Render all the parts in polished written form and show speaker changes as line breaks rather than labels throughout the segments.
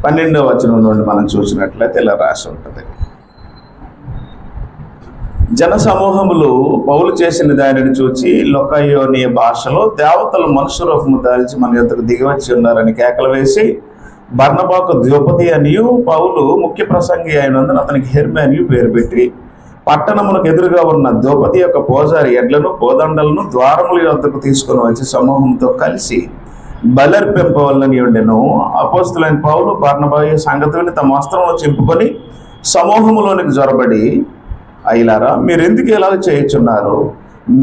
12వ వచనం నుండి మనం చూసినట్లయితే ఇలా రాసి ఉంటుంది. జన సమూహములు పౌలు చేసిన దానిని చూచి లొకయోనియ భాషలో దేవతలు మనుష్య రూపము దాల్చి మన యొద్దకు దిగివచ్చి ఉన్నారని కేకలు వేసి బర్నబాకు ద్యోపతి అనియు పౌలు ముఖ్య ప్రసంగి అయినందున అతనికి హెర్మె అనియు పేరు పెట్టి పట్టణమునకు ఎదురుగా ఉన్న ద్యోపతి యొక్క పూజారి ఎడ్లను కోదండలను ద్వారముల యొద్దకు తీసుకుని వచ్చి సమూహంతో కలిసి బలర్పింపవల్లని ఉండెను. అపోస్తులైన పౌలు బర్నబాయు సంగతి విని తమ వస్త్రములు చింపుకొని సమూహములోనికి జొరబడి, అయ్యలారా, మీరు ఎందుకు ఇలాగ చేయుచున్నారు?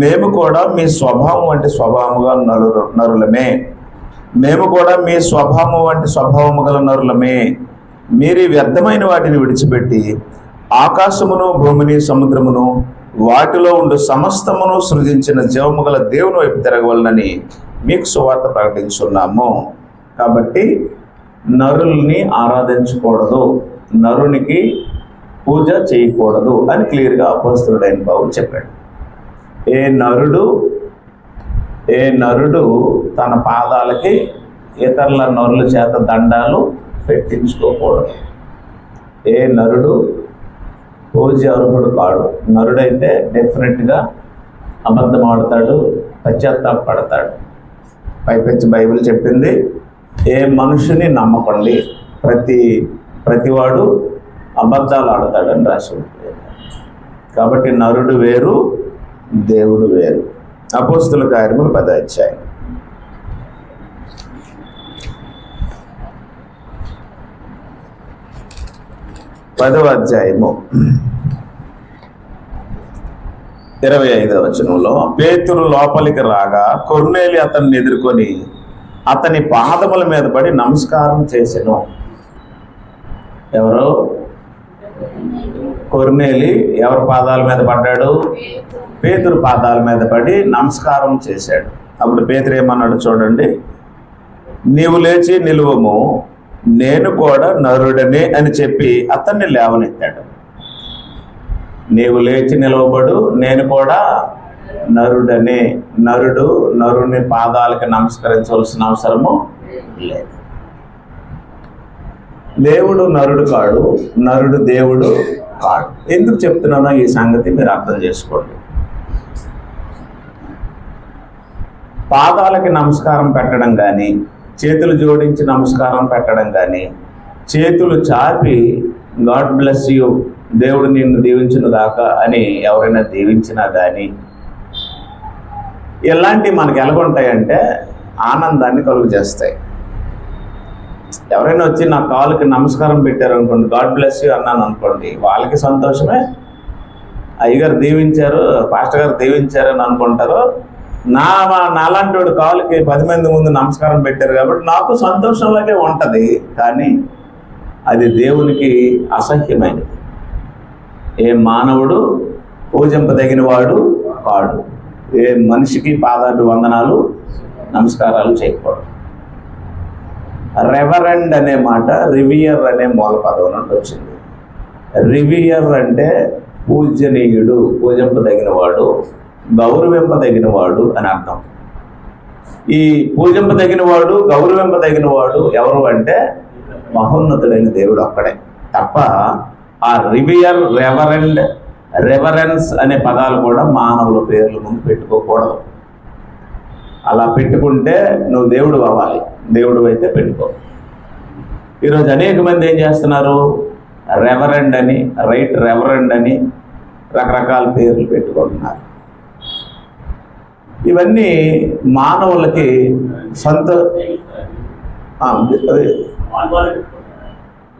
మేము కూడా మీ స్వభావం వంటి స్వభావముగా నరులమే. మేము కూడా మీ స్వభావం వంటి స్వభావము గల నరులమే. మీరు వ్యర్థమైన వాటిని విడిచిపెట్టి ఆకాశమును భూమిని సముద్రమును వాటిలో ఉండు సమస్తమును సృజించిన జీవము గల దేవుని వైపు తిరగవలనని మీకు సువార్త ప్రకటించున్నాము. కాబట్టి నరుల్ని ఆరాధించకూడదు, నరునికి పూజ చేయకూడదు అని క్లియర్గా అపోస్తలుడైన పౌలు చెప్పాడు. ఏ నరుడు తన పాదాలకి ఇతరుల నరుల చేత దండాలు పెట్టించుకోకూడదు. ఏ నరుడు పూజ అర్హుడు కాడు. నరుడైతే డెఫినెట్గా అబద్ధం ఆడతాడు, పశ్చాత్తాపడతాడు. పైపెచ్చి బైబిల్ చెప్పింది, ఏ మనుషుని నమ్మకండి, ప్రతివాడు అబద్ధాలు ఆడతాడని రాసి ఉంటుంది. కాబట్టి నరుడు వేరు, దేవుడు వేరు. అపోస్తుల కార్యములు 10వ అధ్యాయం. పదవ అధ్యాయము 25వ వచనంలో, పేతురు లోపలికి రాగా కొర్నేలి అతన్ని ఎదుర్కొని అతని పాదముల మీద పడి నమస్కారం చేసెను. ఎవరు? కొర్నేలి ఎవరి పాదాల మీద పడ్డాడు? పేతురు పాదాల మీద పడి నమస్కారం చేశాడు. అప్పుడు పేతురు ఏమన్నాడు చూడండి, నీవు లేచి నిలువము, నేను కూడా నరుడనే అని చెప్పి అతన్ని లేవనెత్తాడు. నీవు లేచి నిలవబడు, నేను కూడా నరుడనే. నరుని పాదాలకి నమస్కరించవలసిన అవసరము లేదు. దేవుడు నరుడు కాడు, నరుడు దేవుడు కాడు. ఎందుకు చెప్తున్నానో ఈ సంగతి మీరు అర్థం చేసుకోండి. పాదాలకి నమస్కారం పెట్టడం కానీ, చేతులు జోడించి నమస్కారం పెట్టడం కానీ, చేతులు చాపి గాడ్ బ్లెస్ యూ, దేవుడు నిన్ను దీవించును గాక అని ఎవరైనా దీవించినా కానీ, ఇలాంటివి మనకి ఎలాగుంటాయంటే ఆనందాన్ని కలుగు చేస్తాయి. ఎవరైనా వచ్చి నా కాలుకి నమస్కారం పెట్టారు అనుకోండి, గాడ్ బ్లెస్ యూ అన్నాను అనుకోండి, వాళ్ళకి సంతోషమే. అయ్యగారు దీవించారు, పాస్టర్ గారు దీవించారు అని అనుకుంటారు. నాలాంటి వాడు కాలుకి 10 మంది ముందు నమస్కారం పెట్టారు కాబట్టి నాకు సంతోషంలాగే ఉంటుంది. కానీ అది దేవునికి అసహ్యమైనది. ఏ మానవుడు పూజింపదగిన వాడు కాడు. ఏ మనిషికి పాదాలు వందనాలు నమస్కారాలు చేయకూడదు. రెవరెండ్ అనే మాట రివియర్ అనే మూల పదం నుండి వచ్చింది. రివియర్ అంటే పూజనీయుడు, పూజింపదగిన వాడు, గౌరవింపదగిన వాడు అని అర్థం. ఈ పూజింపదగిన వాడు, గౌరవింపదగిన వాడు ఎవరు అంటే మహోన్నతుడైన దేవుడు ఒక్కడే తప్ప ఆ రివియర్, రెవరెండ్, రెవరెన్స్ అనే పదాలు కూడా మానవుల పేర్ల ముందు పెట్టుకోకూడదు. అలా పెట్టుకుంటే నువ్వు దేవుడు అవ్వాలి, దేవుడు అయితే పెట్టుకో. ఈరోజు అనేక మంది ఏం చేస్తున్నారు, రెవరెండ్ అని, రైట్ రెవరెండ్ అని రకరకాల పేర్లు పెట్టుకుంటున్నారు. ఇవన్నీ మానవులకి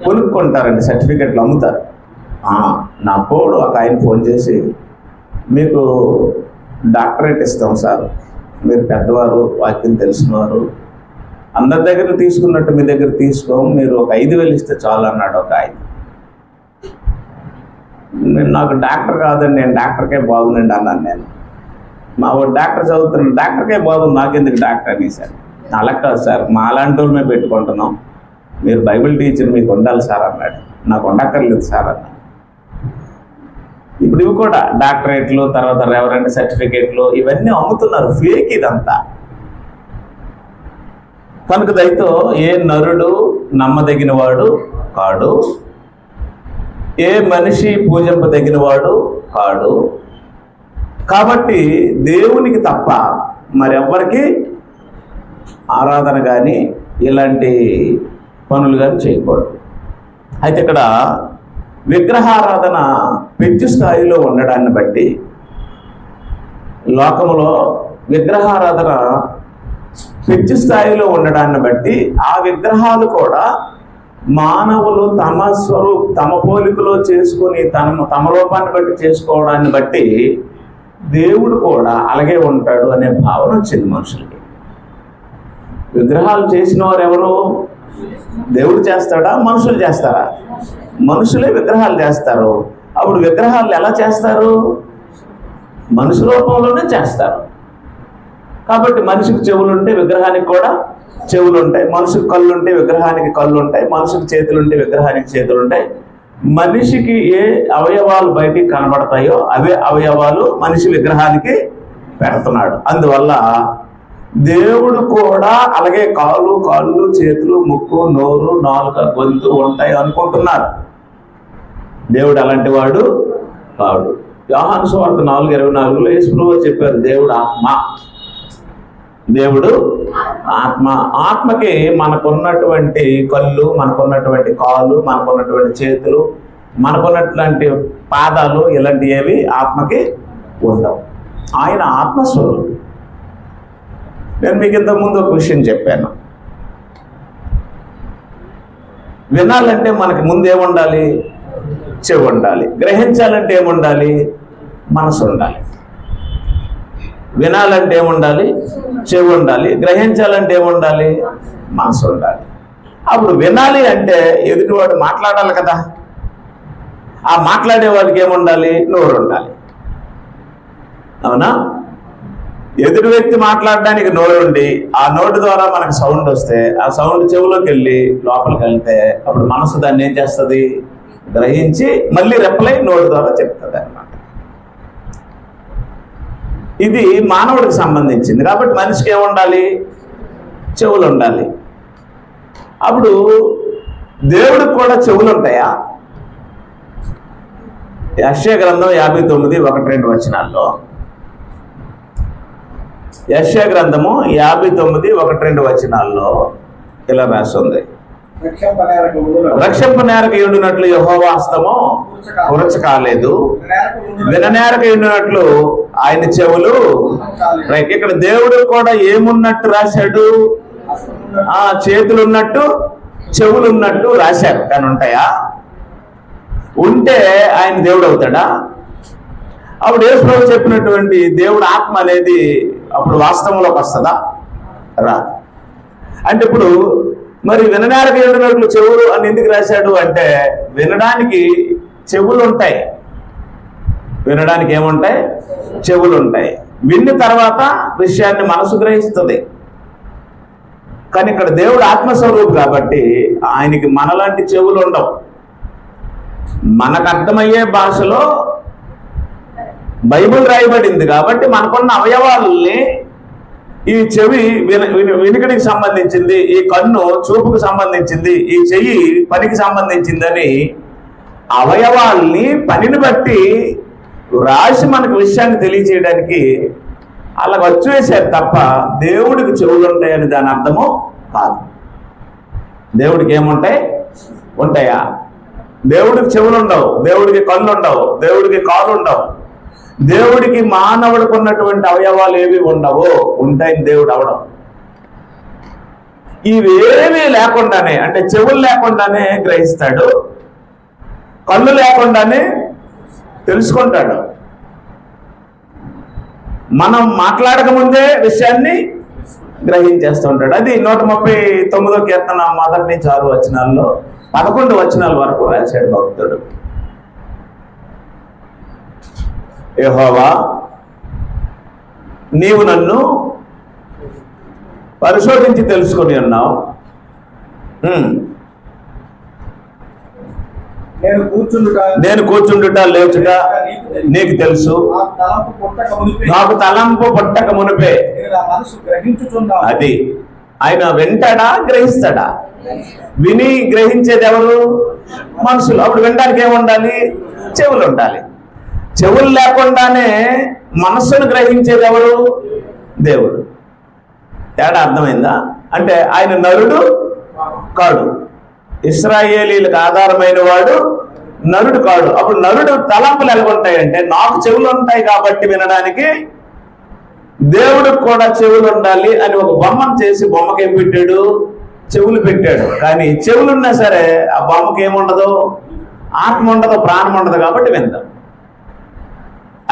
కొనుక్కుంటారండి, సర్టిఫికెట్లు అమ్ముతారు. నా పోడు ఒక ఆయన ఫోన్ చేసి, మీకు డాక్టరేట్ ఇస్తాం సార్, మీరు పెద్దవారు, వాక్యం తెలిసినవారు, అందరి దగ్గర తీసుకున్నట్టు మీ దగ్గర తీసుకోం, మీరు ఒక 5,000 ఇస్తే చాలు అన్నాడు ఒక ఆయన. నాకు డాక్టర్ కాదండి, నేను డాక్టర్కే బాగుందండి అన్నాను. నేను మా డాక్టర్ చదువుతున్నాను, డాక్టర్కే బాగుంది, నాకెందుకు డాక్టర్ అని సార్. అలా కాదు సార్, మా అలాంటి వాళ్ళు మేము పెట్టుకుంటున్నాం, మీరు బైబిల్ టీచర్ మీకు ఉండాలి సార్ అన్నాడు. నాకు ఉండక్కర్లేదు సార్ అన్నాడు. ఇప్పుడు ఇవి కూడా డాక్టరేట్లు, తర్వాత రెవరెండ్ సర్టిఫికేట్లు, ఇవన్నీ అమ్ముతున్నారు. ఫేక్ ఇదంతా. కనుక దయతో ఏ నరుడు నమ్మదగిన వాడు కాడు, ఏ మనిషి పూజింపదగిన వాడు కాడు. కాబట్టి దేవునికి తప్ప మరెవ్వరికి ఆరాధన కానీ ఇలాంటి పనులు కానీ చేయకూడదు. అయితే ఇక్కడ విగ్రహారాధన పెంచు స్థాయిలో ఉండడాన్ని బట్టి, లోకములో విగ్రహారాధన పెంచు స్థాయిలో ఉండడాన్ని బట్టి ఆ విగ్రహాలు కూడా మానవులు తమ పోలికలో చేసుకొని తమ రూపాన్ని బట్టి చేసుకోవడాన్ని బట్టి దేవుడు కూడా అలాగే ఉంటాడు అనే భావన వచ్చింది మనుషులకి. విగ్రహాలు చేసిన వారు ఎవరు? దేవుడు చేస్తాడా, మనుషులు చేస్తారా? మనుషులే విగ్రహాలు చేస్తారు. అప్పుడు విగ్రహాలు ఎలా చేస్తారు? మనుషు రూపంలోనే చేస్తారు. కాబట్టి మనిషికి చెవులు ఉంటే విగ్రహానికి కూడా చెవులు ఉంటాయి, మనిషికి కళ్ళు ఉంటే విగ్రహానికి కళ్ళు ఉంటాయి, మనిషికి చేతులు ఉంటే విగ్రహానికి చేతులు ఉంటాయి. మనిషికి ఏ అవయవాలు బయటికి కనబడతాయో అవే అవయవాలు మనిషి విగ్రహానికి పెడుతున్నాడు. అందువల్ల దేవుడు కూడా అలాగే కాళ్ళు, చేతులు, ముక్కు, నోరు, నాలుక, గొంతు ఉంటాయి అనుకుంటున్నారు. దేవుడు అలాంటి వాడు కాడు. యోహాను సువార్త 4:24 యేసుప్రభువు చెప్పారు, దేవుడు ఆత్మ. దేవుడు ఆత్మ. ఆత్మకి మనకున్నటువంటి కళ్ళు, మనకున్నటువంటి కాళ్ళు, మనకున్నటువంటి చేతులు, మనకున్నటువంటి పాదాలు ఇలాంటివి ఏవి ఆత్మకి ఉండవు. ఆయన ఆత్మస్వరూపుడు. నేను మీకు ఇంతకుముందు ఒక విషయం చెప్పాను. వినాలంటే మనకి ముందు ఏముండాలి? చెవి ఉండాలి. గ్రహించాలంటే ఏముండాలి? మనసు ఉండాలి. వినాలంటే ఏముండాలి? చెవి ఉండాలి. గ్రహించాలంటే ఏముండాలి? మనసు ఉండాలి. అప్పుడు వినాలి అంటే ఎదుటివాడు మాట్లాడాలి కదా. ఆ మాట్లాడే వాడికి ఏముండాలి? నోరు ఉండాలి. అవునా? ఎదుటి వ్యక్తి మాట్లాడడానికి నోరు ఉండి ఆ నోటి ద్వారా మనకు సౌండ్ వస్తే ఆ సౌండ్ చెవులోకి వెళ్ళి లోపలికి వెళ్తే అప్పుడు మనసు దాన్ని ఏం చేస్తుంది? గ్రహించి మళ్ళీ రెప్లై నోటి ద్వారా చెప్తుంది అన్నమాట. ఇది మానవుడికి సంబంధించింది. కాబట్టి మనిషికి ఏముండాలి? చెవులు ఉండాలి. అప్పుడు దేవుడికి కూడా చెవులు ఉంటాయా? యెషయా గ్రంథం 59:1-2 వచనాల్లో, యెషయా గ్రంథము 59:1-2 వచనాల్లో ఇలా రాస్తుంది, రక్షింపనేరక ఉండినట్లు యెహోవా హస్తము కురచ కాలేదు, విననేరక ఉండినట్లు ఆయన చెవులు. ఇక్కడ దేవుడు కూడా ఏమున్నట్టు రాశాడు? చేతులు ఉన్నట్టు చెవులు ఉన్నట్టు రాశారు. కానీ ఉంటాయా? ఉంటే ఆయన దేవుడు అవుతాడా? అప్పుడు యేసుప్రభువు చెప్పినటువంటి దేవుడు ఆత్మ అనేది అప్పుడు వాస్తవంలోకి వస్తుందా? రాదు. అంటే ఇప్పుడు మరి విననేరక ఉండినట్లు చెవులు అని ఎందుకు రాశాడు అంటే, వినడానికి చెవులు ఉంటాయి. వినడానికి ఏముంటాయి? చెవులు ఉంటాయి. విన్న తర్వాత విషయాన్ని మనసు గ్రహిస్తుంది. కానీ ఇక్కడ దేవుడు ఆత్మస్వరూపు కాబట్టి ఆయనకి మనలాంటి చెవులు ఉండవు. మనకు అర్థమయ్యే భాషలో బైబిల్ రాయబడింది కాబట్టి మనకున్న అవయవాలని, ఈ చెవి వినికిడికి సంబంధించింది, ఈ కన్ను చూపుకు సంబంధించింది, ఈ చెయ్యి పనికి సంబంధించిందని అవయవాల్ని పనిని బట్టి రాసి మనకు విషయాన్ని తెలియచేయడానికి అలా వచ్చేసారు తప్ప దేవుడికి చెవులు ఉంటాయని దాని అర్థము కాదు. దేవుడికి ఏముంటాయి? ఉంటాయా? దేవుడికి చెవులు ఉండవు, దేవుడికి కళ్ళు ఉండవు, దేవుడికి కాళ్ళు ఉండవు. దేవుడికి మానవుడికి ఉన్నటువంటి అవయవాలు ఏవి ఉండవు. ఉంటాయని దేవుడు అవడం. ఇవేమీ లేకుండానే, అంటే చెవులు లేకుండానే గ్రహిస్తాడు, కళ్ళు లేకుండానే తెలుసుకుంటాడు. మనం మాట్లాడక ముందే విషయాన్ని గ్రహించేస్తూ ఉంటాడు. అది 139వ కీర్తన 1-6 వచనాల్లో 11 వచనాల వరకు రాశాడు భక్తుడు. యెహోవా, నీవు నన్ను పరిశోధించి తెలుసుకొని ఉన్నావు. నేను కూర్చుండుట లేచుట నీకు తెలుసు. నాకు తలంపు పుట్టక మునిపే. అది ఆయన వింటాడా, గ్రహిస్తాడా? విని గ్రహించేది ఎవరు? మనుషులు. అప్పుడు వినడానికి ఏముండాలి? చెవులు ఉండాలి. చెవులు లేకుండానే మనస్సును గ్రహించేది ఎవరు? దేవుడు. తేడా అర్థమైందా? అంటే ఆయన నరుడు కాడు, ఇశ్రాయేలీలకు ఆధారమైన వాడు నరుడు కాడు. అప్పుడు నరుడు తలంపులు ఎలాగుంటాయంటే, నాకు చెవులు ఉంటాయి కాబట్టి వినడానికి, దేవుడికి కూడా చెవులు ఉండాలి అని ఒక బొమ్మను చేసి బొమ్మకి ఏం పెట్టాడు? చెవులు పెట్టాడు. కానీ చెవులున్నా సరే ఆ బొమ్మకి ఏముండదు? ఆత్మ ఉండదు, ప్రాణం ఉండదు, కాబట్టి విందాం.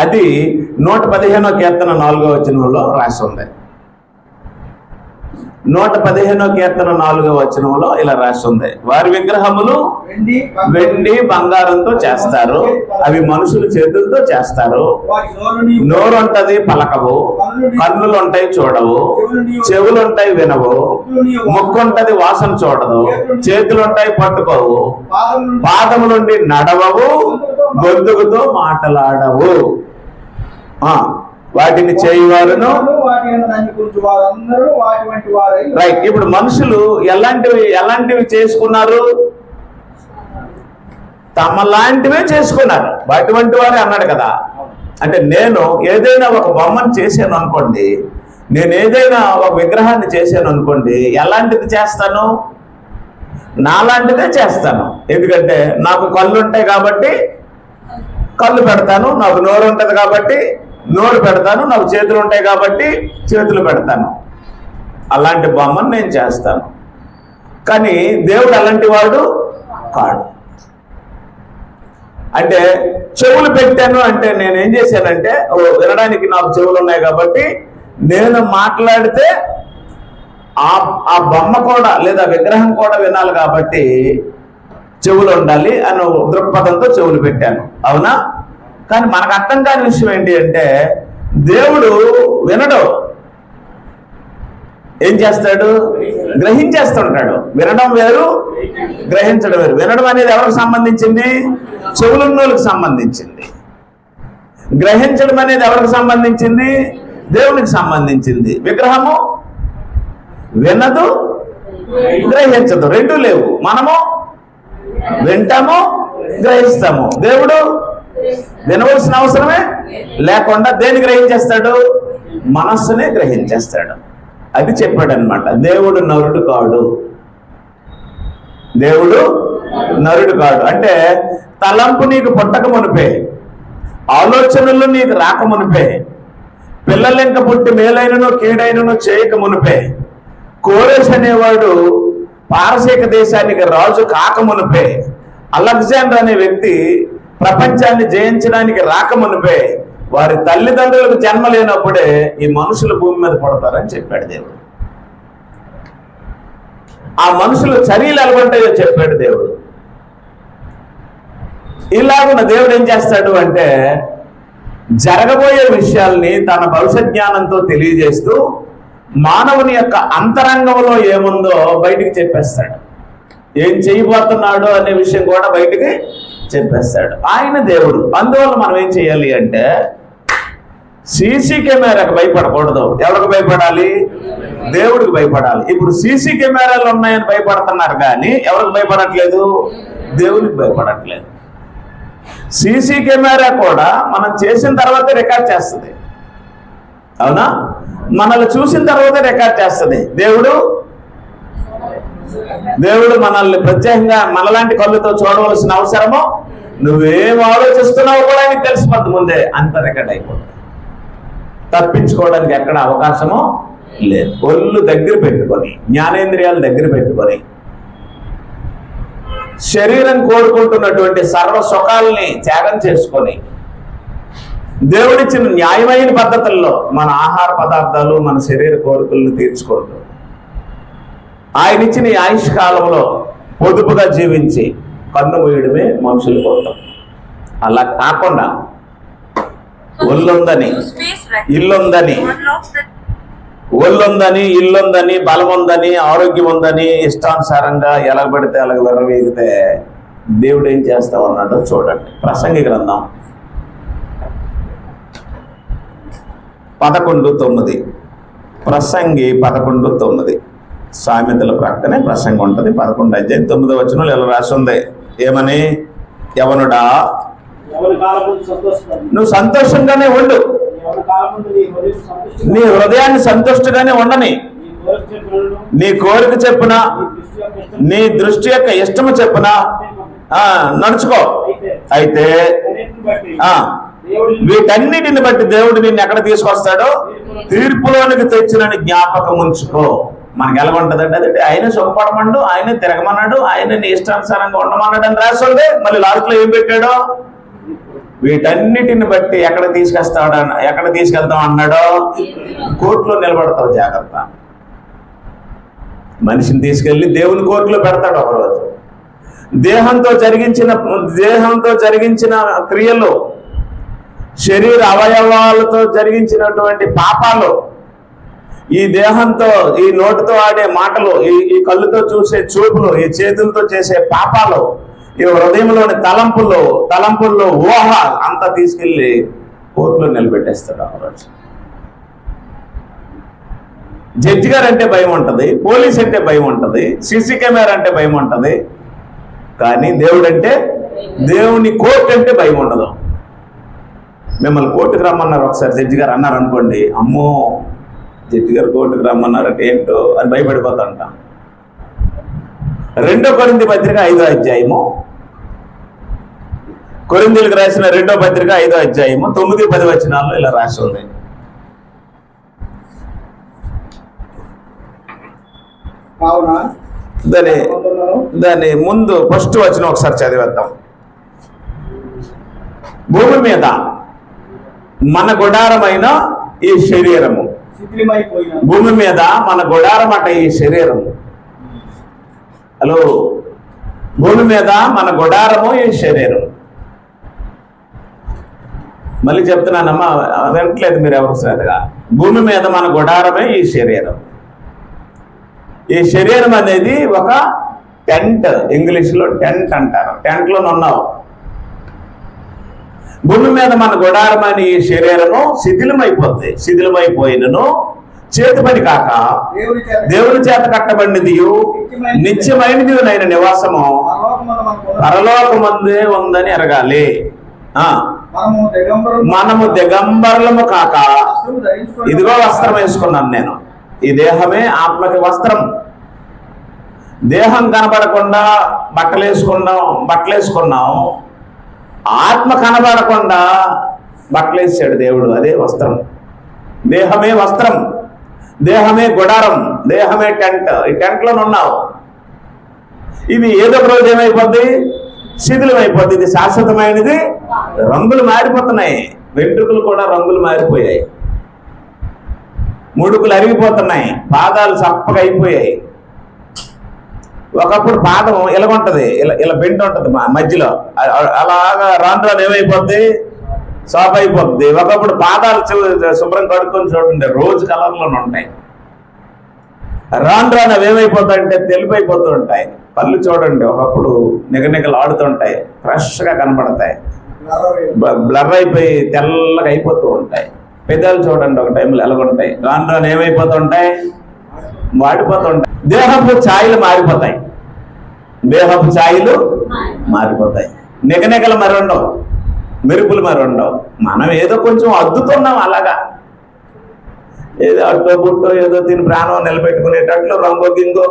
అది 115వ కీర్తన 4వ వచనంలో రాసి ఉంది. 115వ కీర్తన 4వ వచనంలో ఇలా రాసి ఉంది, వారి విగ్రహములు వెండి బంగారంతో చేస్తారు, అవి మనుషుల చేతులతో చేస్తారు. నోరుంటది పలకవు, కన్నులుంటాయి చూడవు, చెవులుంటాయి వినవు, ముక్కుంటది వాసన చూడదు, చేతులుంటాయి పట్టుకోవు, పాదములుండి నడవవు, గొంతుకుతో మాటలాడవు, వాటిని చేయవారును. రైట్. ఇప్పుడు మనుషులు ఎలాంటివి చేసుకున్నారు? తమలాంటివే చేసుకున్నారు. అటువంటి వారే అన్నాడు కదా. అంటే నేను ఏదైనా ఒక బొమ్మను చేశాను అనుకోండి, నేను ఏదైనా ఒక విగ్రహాన్ని చేశాను అనుకోండి, ఎలాంటిది చేస్తాను? నాలాంటిదే చేస్తాను. ఎందుకంటే నాకు కళ్ళు ఉంటాయి కాబట్టి కళ్ళు పెడతాను, నాకు నోరు ఉంటుంది కాబట్టి నోరు పెడతాను, నాకు చేతులు ఉంటాయి కాబట్టి చేతులు పెడతాను. అలాంటి బొమ్మను నేను చేస్తాను. కానీ దేవుడు అలాంటి వాడు కాడు. అంటే చెవులు పెట్టాను అంటే నేనేం చేశానంటే, వినడానికి నాకు చెవులు ఉన్నాయి కాబట్టి నేను మాట్లాడితే ఆ బొమ్మ కూడా లేదా విగ్రహం కూడా వినాలి కాబట్టి చెవులు ఉండాలి అని దృక్పథంతో చెవులు పెట్టాను. అవునా? కానీ మనకు అర్థం కాని విషయం ఏంటి అంటే, దేవుడు వినడు, ఏం చేస్తాడు? గ్రహించేస్తుంటాడు. వినడం వేరు, గ్రహించడం వేరు. వినడం అనేది ఎవరికి సంబంధించింది? చెవులున్నోళ్ళకి సంబంధించింది. గ్రహించడం అనేది ఎవరికి సంబంధించింది? దేవునికి సంబంధించింది. విగ్రహము వినదు, గ్రహించదు, రెండూ లేవు. మనము వింటాము, గ్రహిస్తాము. దేవుడు వినవలసిన అవసరమే లేకుండా దేన్ని గ్రహించేస్తాడు? మనస్సునే గ్రహించేస్తాడు. అది చెప్పాడు అనమాట. దేవుడు నరుడు కాడు. దేవుడు నరుడు కాడు అంటే తలంపు నీకు పుట్టక మునిపే, ఆలోచనలు నీకు రాక మునిపే, పిల్లలెంక పుట్టి మేలైనను కీడైనను చేయక మునిపే, కోరేష్ అనేవాడు పారసీక దేశానికి రాజు కాక మునిపే, అలెగ్జాండర్ అనే వ్యక్తి ప్రపంచాన్ని జయించడానికి రాకమునిపే, వారి తల్లిదండ్రులకు జన్మ లేనప్పుడే ఈ మనుషులు భూమి మీద పడతారని చెప్పాడు దేవుడు. ఆ మనుషులు చర్యలు ఎలాగుంటాయో చెప్పాడు దేవుడు. ఇలాగున్న దేవుడు ఏం చేస్తాడు అంటే, జరగబోయే విషయాల్ని తన భవిష్యత్ జ్ఞానంతో తెలియజేస్తూ మానవుని యొక్క అంతరంగంలో ఏముందో బయటికి చెప్పేస్తాడు. ఏం చేయబోతున్నాడు అనే విషయం కూడా బయటికి చెప్పేస్తాడు. ఆయన దేవుడు. అందువల్ల మనం ఏం చేయాలి అంటే, సీసీ కెమెరాకు భయపడకూడదు. ఎవరికి భయపడాలి? దేవుడికి భయపడాలి. ఇప్పుడు సీసీ కెమెరాలు ఉన్నాయని భయపడుతున్నారు కానీ ఎవరికి భయపడట్లేదు? దేవునికి భయపడట్లేదు. సీసీ కెమెరా కూడా మనం చేసిన తర్వాతే రికార్డ్ చేస్తుంది. అవునా? మనల్ని చూసిన తర్వాతే రికార్డ్ చేస్తుంది. దేవుడు మనల్ని ప్రత్యేకంగా మనలాంటి కళ్ళుతో చూడవలసిన అవసరము, నువ్వేం ఆలోచిస్తున్నావు కూడా ఆయనకు తెలిసిపోద్ది ముందే. అంత రికార్డ్ అయిపోతుంది. తప్పించుకోవడానికి ఎక్కడ అవకాశమో లేదు. ఒళ్ళు దగ్గర పెట్టుకొని, జ్ఞానేంద్రియాలు దగ్గర పెట్టుకొని, శరీరం కోరుకుంటున్నటువంటి సర్వ సుఖాలని త్యాగం చేసుకొని, దేవుడిచ్చిన న్యాయమైన పద్ధతుల్లో మన ఆహార పదార్థాలు, మన శరీర కోరికలను తీర్చుకుంటూ, ఆయన ఇచ్చిన ఆయుష్ కాలంలో పొదుపుగా జీవించి కన్ను మూయడమే మనుషుల కోసం. అలా కాకుండా ఒళ్ళుందని ఇల్లుందని బలం ఉందని ఆరోగ్యం ఉందని ఇష్టానుసారంగా ఎలా పడితే అలాగ విర్రవీగితే దేవుడు ఏం చేస్తామన్నాడో చూడండి. ప్రసంగి గ్రంథం 11:9. ప్రసంగి 11:9. సామెతల ప్రక్కనే ప్రసంగం ఉంటుంది. 11వ అధ్యాయం 9వ వచనంలో ఇలా రాసి ఉంది. ఏమని? యవనుడా, నువ్వు సంతోషంగానే ఉండు, నీ హృదయాన్ని సంతోషంగానే ఉండని, నీ కోరిక చెప్పున, నీ దృష్టి యొక్క ఇష్టము చెప్పున నడుచుకో. అయితే వీటన్నిటిని బట్టి దేవుడు నిన్ను ఎక్కడ తీసుకొస్తాడో తీర్పులోనికి తెచ్చినని జ్ఞాపకం ఉంచుకో. మనకి ఎలా ఉంటుందంటే అదే ఆయన సుఖపడమన్నాడు, ఆయన తిరగమన్నాడు, ఆయన నీ ఇష్టానుసారంగా ఉండమన్నాడు అని రాస్తుంది. మళ్ళీ లాస్ట్లో ఏం పెట్టాడో వీటన్నిటిని బట్టి ఎక్కడ తీసుకెళ్తాం అన్నాడో కోర్టులో నిలబడతావు. జాగ్రత్త. మనిషిని తీసుకెళ్లి దేవుని కోర్టులో పెడతాడు ఒకరోజు. దేహంతో జరిగించిన క్రియలు, శరీర అవయవాలతో జరిగించినటువంటి పాపాలు, ఈ దేహంతో, ఈ నోటితో ఆడే మాటలు, ఈ కళ్ళుతో చూసే చూపులు, ఈ చేతులతో చేసే పాపాలు, ఈ హృదయంలోని తలంపుల్లో ఊహ అంతా తీసుకెళ్లి కోర్టులో నిలబెట్టేస్తాడు ఒకరోజు. జడ్జి గారు అంటే భయం ఉంటుంది, పోలీస్ అంటే భయం ఉంటుంది, సీసీ కెమెరా అంటే భయం ఉంటుంది. కానీ దేవుని కోర్టు అంటే భయం ఉండదు. మిమ్మల్ని కోర్టుకు రమ్మన్నారు ఒకసారి జడ్జి గారు అన్నారు అనుకోండి, అమ్మో జడ్జి గారు కోర్టుకు రమ్మన్నారంటే ఏంటో అని భయపడిపోతాంట. 2 కొరింథీ పత్రిక 5వ అధ్యాయము, కొరింథీయులకు రాసిన 2వ పత్రిక 5వ అధ్యాయము 9-10 వచనాల్లో ఇలా రాసి ఉంది. దాని ముందు ఫస్ట్ వచనం ఒకసారి చదివేద్దాం. భూమి మీద మన గుడారమైన ఈ శరీరము, భూమి మీద మన గుడారం అట ఈ శరీరము. హలో, భూమి మీద మన గుడారము ఈ శరీరం. మళ్ళీ చెప్తున్నానమ్మా, వినట్లేదు మీరు ఎవరు శ్రద్ధగా. భూమి మీద మన గుడారమే ఈ శరీరం. ఈ శరీరం అనేది ఒక టెంట్, ఇంగ్లీష్లో టెంట్ అంటారు. టెంట్లో ఉన్నావు. భూమి మీద మన గుడారమని ఈ శరీరము శిథిలమైపోయినను చేతి పని కాక దేవుని చేత కట్టబడినది నిత్యమైనది అయిన నివాసము పరలోకమందే ఉందని ఎరగాలి. మనము దిగంబరులము కాక ఇదిగో వస్త్రం వేసుకున్నాను నేను. ఈ దేహమే ఆత్మకి వస్త్రం. దేహం కనబడకుండా బట్టలేసుకున్నాం, ఆత్మ కనబడకుండా బట్టలేసాడు దేవుడు. అదే వస్త్రం. దేహమే వస్త్రం, దేహమే గుడారం, దేహమే టెంట్. ఈ టెంట్లో ఉన్నావు. ఇది ఏదో ఒక రోజు ఏమైపోద్ది? శిథిలమైపోద్ది. ఇది శాశ్వతమైనది. రంగులు మారిపోతున్నాయి. వెంట్రుకలు కూడా రంగులు మారిపోయాయి, ముడుకులు అరిగిపోతున్నాయి, పాదాలు చప్పగా అయిపోయాయి. ఒకప్పుడు పాదం ఇలాగుంటది, ఇలా బెంట్ ఉంటుంది మధ్యలో, అలాగా రాను ఏమైపోద్ది? సాఫ్ అయిపోద్ది. ఒకప్పుడు పాదాలు శుభ్రం కడుక్కొని చూడండి, రోజు కలర్లోనే ఉంటాయి. రాను అవి ఏమైపోతాయంటే తెలుపు అయిపోతూ ఉంటాయి. పళ్ళు చూడండి, ఒకప్పుడు నిగనిగలు ఆడుతుంటాయి, ఫ్రెష్గా కనపడతాయి. బ్లర్ అయిపోయి తెల్లగా అయిపోతూ ఉంటాయి. పెదాలు చూడండి, ఒక టైంలో ఎలాగుంటాయి. రాను ఏమైపోతుంటాయి? వాడిపోతుంటాయి. దేహపు ఛాయలు మారిపోతాయి. నిగనిగలు మరి ఉండవు, మెరుపులు మరి ఉండవు. మనం ఏదో కొంచెం అద్దుతున్నాం అలాగా, ఏదో అట్టో బుట్టో ఏదో దీని ప్రాణం నిలబెట్టుకునేటట్లు రంగో గింగో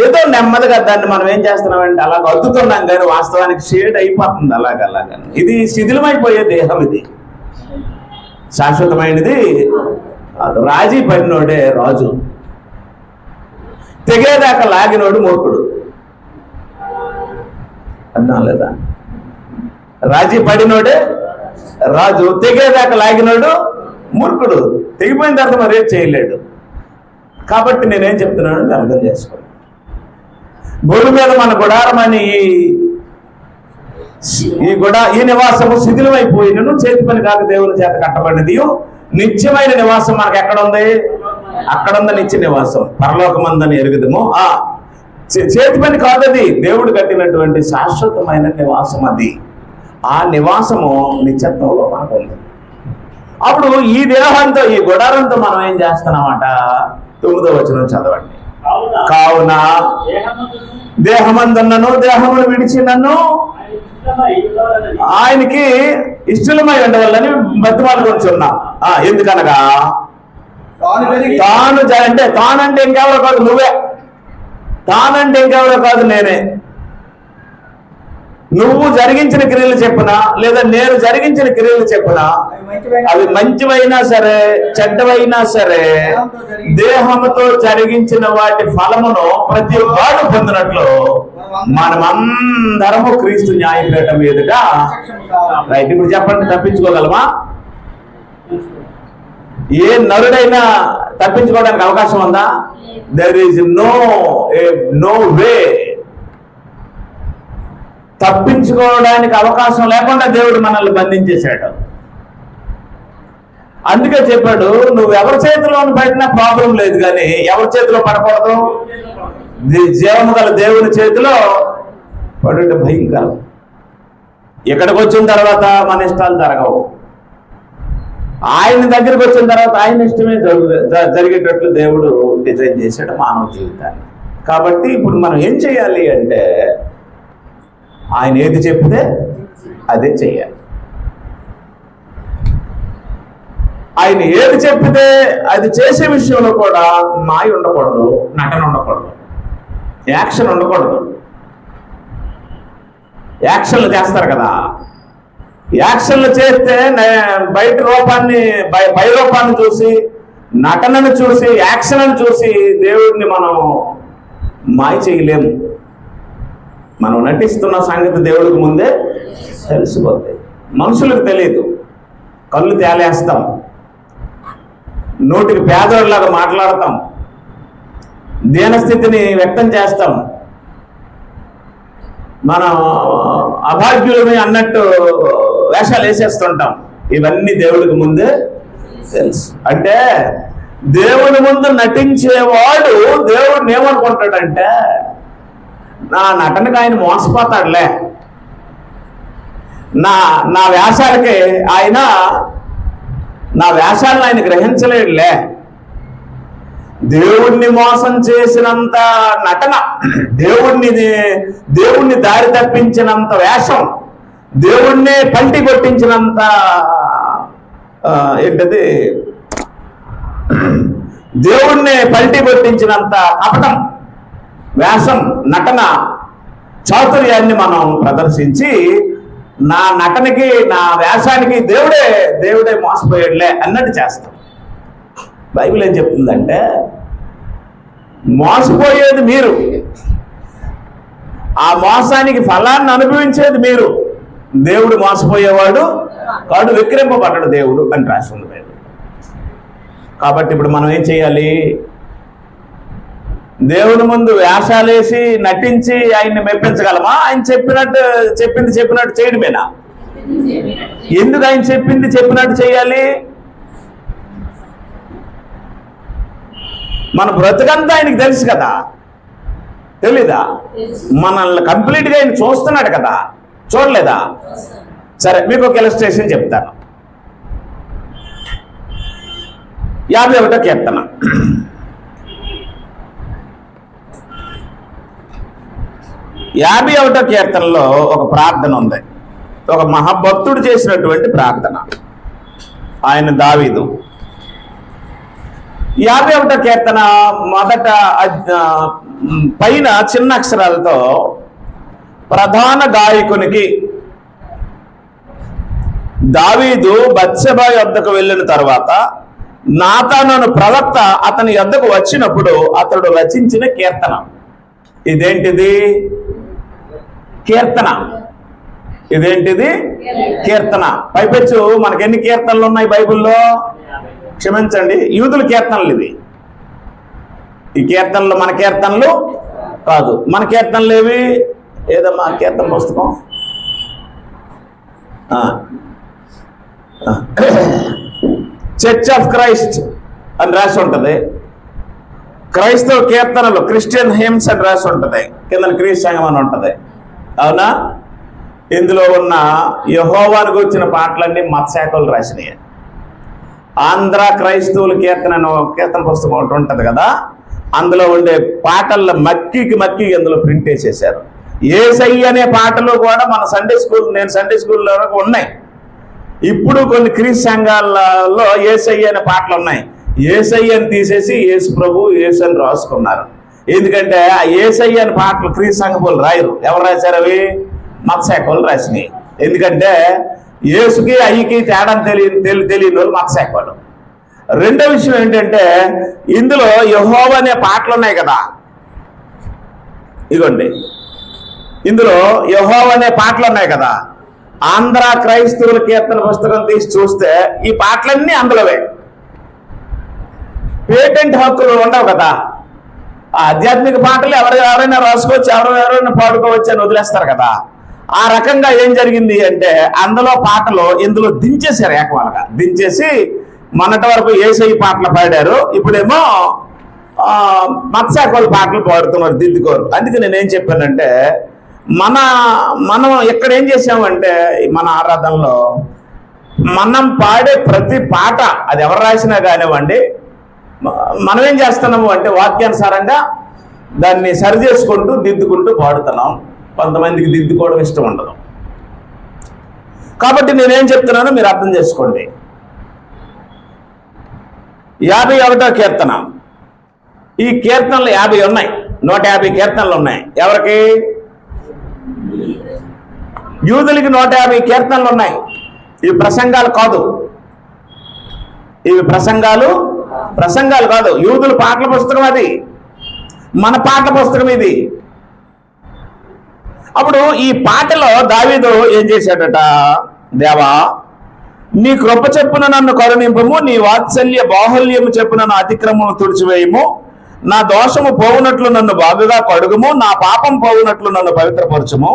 ఏదో నెమ్మదిగా దాన్ని మనం ఏం చేస్తున్నామంటే అలాగ అద్దుతున్నాం, కానీ వాస్తవానికి షేడ్ అయిపోతుంది అలాగ. ఇది శిథిలమైపోయే దేహం. ఇది శాశ్వతమైనది. రాజీ పడినోడే రాజు, తెగేదాకా లాగినోడు మూర్ఖుడు. అర్థం లేదా? రాజీ పడినోడే రాజు, తెగేదాకా లాగినోడు మూర్ఖుడు. తెగిపోయిన తర్వాత మరేం చేయలేడు. కాబట్టి నేనేం చెప్తున్నాను అర్థం చేసుకోండి. భూమి మీద మన గుడారం అని ఈ నివాసము శిథిలమైపోయినను చేతి పని కాక దేవుని చేత కట్టబడినది నిత్యమైన నివాసం మనకు ఎక్కడ ఉంది? అక్కడ ఉంది నిత్య నివాసం, పరలోకమందని ఎరుగుదము. చేతి పని కాదది, దేవుడు కట్టినటువంటి శాశ్వతమైన నివాసం అది. ఆ నివాసము నిత్యత్వంలో మనకు ఉంది. అప్పుడు ఈ దేహంతో, ఈ గుడారంతో మనం ఏం చేస్తున్నామట? 9వ వచనం చదవండి. కావున దేహమందున్నను దేహమును విడిచి నన్ను ఆయనకి ఇష్టమై ఉండవాలని బతిమాలుకొంచున్నా. ఎందుకనగా తానంటే ఇంకెవరో కాదు నువ్వే, తానంటే ఇంకెవరో కాదు నేనే. నువ్వు జరిగించిన క్రియలు చెప్పునా లేదా నేను జరిగించిన క్రియలు చెప్పునా, అవి మంచివైనా సరే చెడ్డవైనా సరే దేహంతో జరిగించిన వాటి ఫలమును ప్రతి వాడు పొందినట్లు మనమందరము క్రీస్తు న్యాయపీఠం మీదుగా రైట్. ఇప్పుడు చెప్పండి, తప్పించుకోగలమా? ఏ నరుడైనా తప్పించుకోవడానికి అవకాశం ఉందా? There is no way. తప్పించుకోవడానికి అవకాశం లేకుండా దేవుడు మనల్ని బంధించేశాడు. అందుకే చెప్పాడు, నువ్వు ఎవరి చేతిలో పడినా ప్రాబ్లం లేదు, కానీ ఎవరి చేతిలో పడకూడదు? జీవము గల దేవుని చేతిలో పడుట భయంకరం. ఇక్కడికి వచ్చిన తర్వాత మన ఇష్టాలు జరగవు. ఆయన దగ్గరికి వచ్చిన తర్వాత ఆయన ఇష్టమే జరిగేటట్లు దేవుడు డిజైన్ చేశాడు మానవ జీవితాన్ని. కాబట్టి ఇప్పుడు మనం ఏం చేయాలి అంటే, ఆయన ఏది చెప్తే అదే చెయ్యాలి. ఆయన ఏది చెప్తే అది చేసే విషయంలో కూడా మాయ ఉండకూడదు, నటన ఉండకూడదు, యాక్షన్ ఉండకూడదు. యాక్షన్లు చేస్తారు కదా, యాక్షన్లు చేస్తే బయట రూపాన్ని పై రూపాన్ని చూసి, నటనను చూసి, యాక్షన్ను చూసి దేవుడిని మనం మాయ చేయలేము. మనం నటిస్తున్న సంగతి దేవుడికి ముందే తెలిసిపోతుంది. మనుషులకు తెలియదు. కళ్ళు తేలేస్తాం, నోటికి పేదోళ్ళలాగా మాట్లాడతాం, దీనస్థితిని వ్యక్తం చేస్తాం, మనం అభాగ్యులమే అన్నట్టు వేషాలు వేసేస్తుంటాం. ఇవన్నీ దేవుడికి ముందే తెలుసు. అంటే దేవుని ముందు నటించేవాడు దేవుడిని ఏమనుకుంటాడంటే, నా నటనకు ఆయన మోసపోతాడులే, నా వేషాలకి ఆయన, నా వేషాలను ఆయన గ్రహించలేడులే. దేవుణ్ణి మోసం చేసినంత నటన, దేవుణ్ణి దారి తప్పించినంత వేషం, దేవుణ్ణి పల్టి కొట్టించినంత ఏంటది, దేవుణ్ణి పల్టి కొట్టించినంత కపటం, వేషం, నటన, చాతుర్యాన్ని మనం ప్రదర్శించి నా నటనకి, నా వేషానికి దేవుడే మోసపోయాడులే అన్నట్టు చేస్తాం. బైబిల్ ఏం చెప్తుందంటే, మోసపోయేది మీరు, ఆ మోసానికి ఫలాన్ని అనుభవించేది మీరు. దేవుడు మోసపోయేవాడు కాడు, విక్రింపబడ్డాడు దేవుడు అని రాస్తుంది బైబిల్. కాబట్టి ఇప్పుడు మనం ఏం చేయాలి? దేవుని ముందు వేషాలేసి నటించి ఆయన్ని మెప్పించగలమా? ఆయన చెప్పింది చెప్పినట్టు చేయడమేనా? ఎందుకు ఆయన చెప్పినట్టు చేయాలి? మన బ్రతుకంతా ఆయనకి తెలుసు కదా, తెలీదా? మనల్ని కంప్లీట్గా ఆయన చూస్తున్నాడు కదా, చూడలేదా? సరే, మీకు ఒక ఇలస్ట్రేషన్ చెప్తాను. 51వ కీర్తన. 51వ కీర్తనలో ఒక ప్రార్థన ఉంది, ఒక మహాభక్తుడు చేసినటువంటి ప్రార్థన. ఆయన దావీదు. 51వ కీర్తన మొదట పైన చిన్న అక్షరాలతో ప్రధాన గాయకునికి దావీదు బత్షెబ యొద్దకు వెళ్ళిన తర్వాత నాతాను ప్రవక్త అతని యొద్దకు వచ్చినప్పుడు అతడు రచించిన కీర్తన. ఇదేంటిది? కీర్తన. ఇదేంటిది? కీర్తన. పైపెచ్చు మనకి ఎన్ని కీర్తనలు ఉన్నాయి బైబిల్లో? క్షమించండి, యూదుల కీర్తనలు ఇవి. ఈ కీర్తనలు మన కీర్తనలు కాదు. మన కీర్తనలు ఏవి? ఏదమ్మా కీర్తన పుస్తకం? చర్చ్ ఆఫ్ క్రైస్ట్ అని రాసి ఉంటుంది. క్రైస్తవ కీర్తనలు, క్రిస్టియన్ హెమ్స్ అని రాసి ఉంటుంది. కింద క్రీస్తు సంఘం అని ఉంటుంది. అవునా? ఇందులో ఉన్న యెహోవాను గురించిన పాటలన్నీ మతశాఖలు రాసినాయి. ఆంధ్ర క్రైస్తవుల కీర్తన కీర్తన పుస్తకం ఒకటి ఉంటుంది కదా, అందులో ఉండే పాటల్లో మక్కి ఇందులో ప్రింట్ వేసేసారు. యేసయ్య అనే పాటలు కూడా మన నేను సండే స్కూల్లో ఉన్నాయి. ఇప్పుడు కొన్ని క్రీస్తు సంఘాలలో యేసయ్య అనే పాటలు ఉన్నాయి. యేసయ్యని తీసేసి యేసు ప్రభు యేసు అని రాసుకున్నారు. ఎందుకంటే ఆ యేసయ్య అనే పాటలు క్రీస్తు సంఘపోలు రాయరు. ఎవరు రాశారు? అవి మత శాఖలు రాసినాయి. ఎందుకంటే యేసుకి అయ్యకి తేడా తెలియని వాళ్ళు మత శాఖలు. రెండో విషయం ఏంటంటే ఇందులో యెహోవా అనే పాటలు ఉన్నాయి కదా, ఇగోండి ఇందులో యెహోవా అనే పాటలు ఉన్నాయి కదా. ఆంధ్ర క్రైస్తవుల కీర్తన పుస్తకం తీసి చూస్తే ఈ పాటలన్నీ అందులోవే. పేటెంట్ హక్కులు ఉండవు కదా. ఆధ్యాత్మిక పాటలు ఎవరైనా రాసుకోవచ్చు, ఎవరైనా పాడుకోవచ్చు అని వదిలేస్తారు కదా. ఆ రకంగా ఏం జరిగింది అంటే అందులో పాటలు ఇందులో దించేశారు. ఏకవాలుగా దించేసి మొన్నటి వరకు యేసయ్య పాటలు పాడారు, ఇప్పుడేమో మత్స్యాకోల పాటలు పాడుతున్నారు, దిద్దుకోరు. అందుకే నేనేం చెప్పానంటే మనం ఇక్కడ ఏం చేసామంటే మన ఆరాధనలో మనం పాడే ప్రతి పాట అది ఎవరు రాసినా కానివ్వండి, మనం ఏం చేస్తున్నాము అంటే వాక్యానుసారంగా దాన్ని సరి చేసుకుంటూ దిద్దుకుంటూ పాడుతున్నాం. కొంతమందికి దిద్దుకోవడం ఇష్టం ఉండదు. కాబట్టి నేనేం చెప్తున్నానో మీరు అర్థం చేసుకోండి. 51వ కీర్తన. ఈ కీర్తనలు 50 ఉన్నాయి, 150 కీర్తనలు ఉన్నాయి. ఎవరికి? యూదులకి 150 కీర్తనలు ఉన్నాయి. ఇవి ప్రసంగాలు కాదు, ఇవి ప్రసంగాలు కాదు. యూదుల పాటల పుస్తకం అది, మన పాటల పుస్తకం ఇది. అప్పుడు ఈ పాటలో దావీదు ఏం చేశాడట? దేవా, నీ కృప చెప్పున నన్ను కరుణింపము, నీ వాత్సల్య బాహుల్యము చెప్పున నా అతిక్రమము తుడిచివేయము, నా దోషము పోవునట్లు నన్ను బాగుగా కడుగుము, నా పాపం పోవునట్లు నన్ను పవిత్రపరచుము,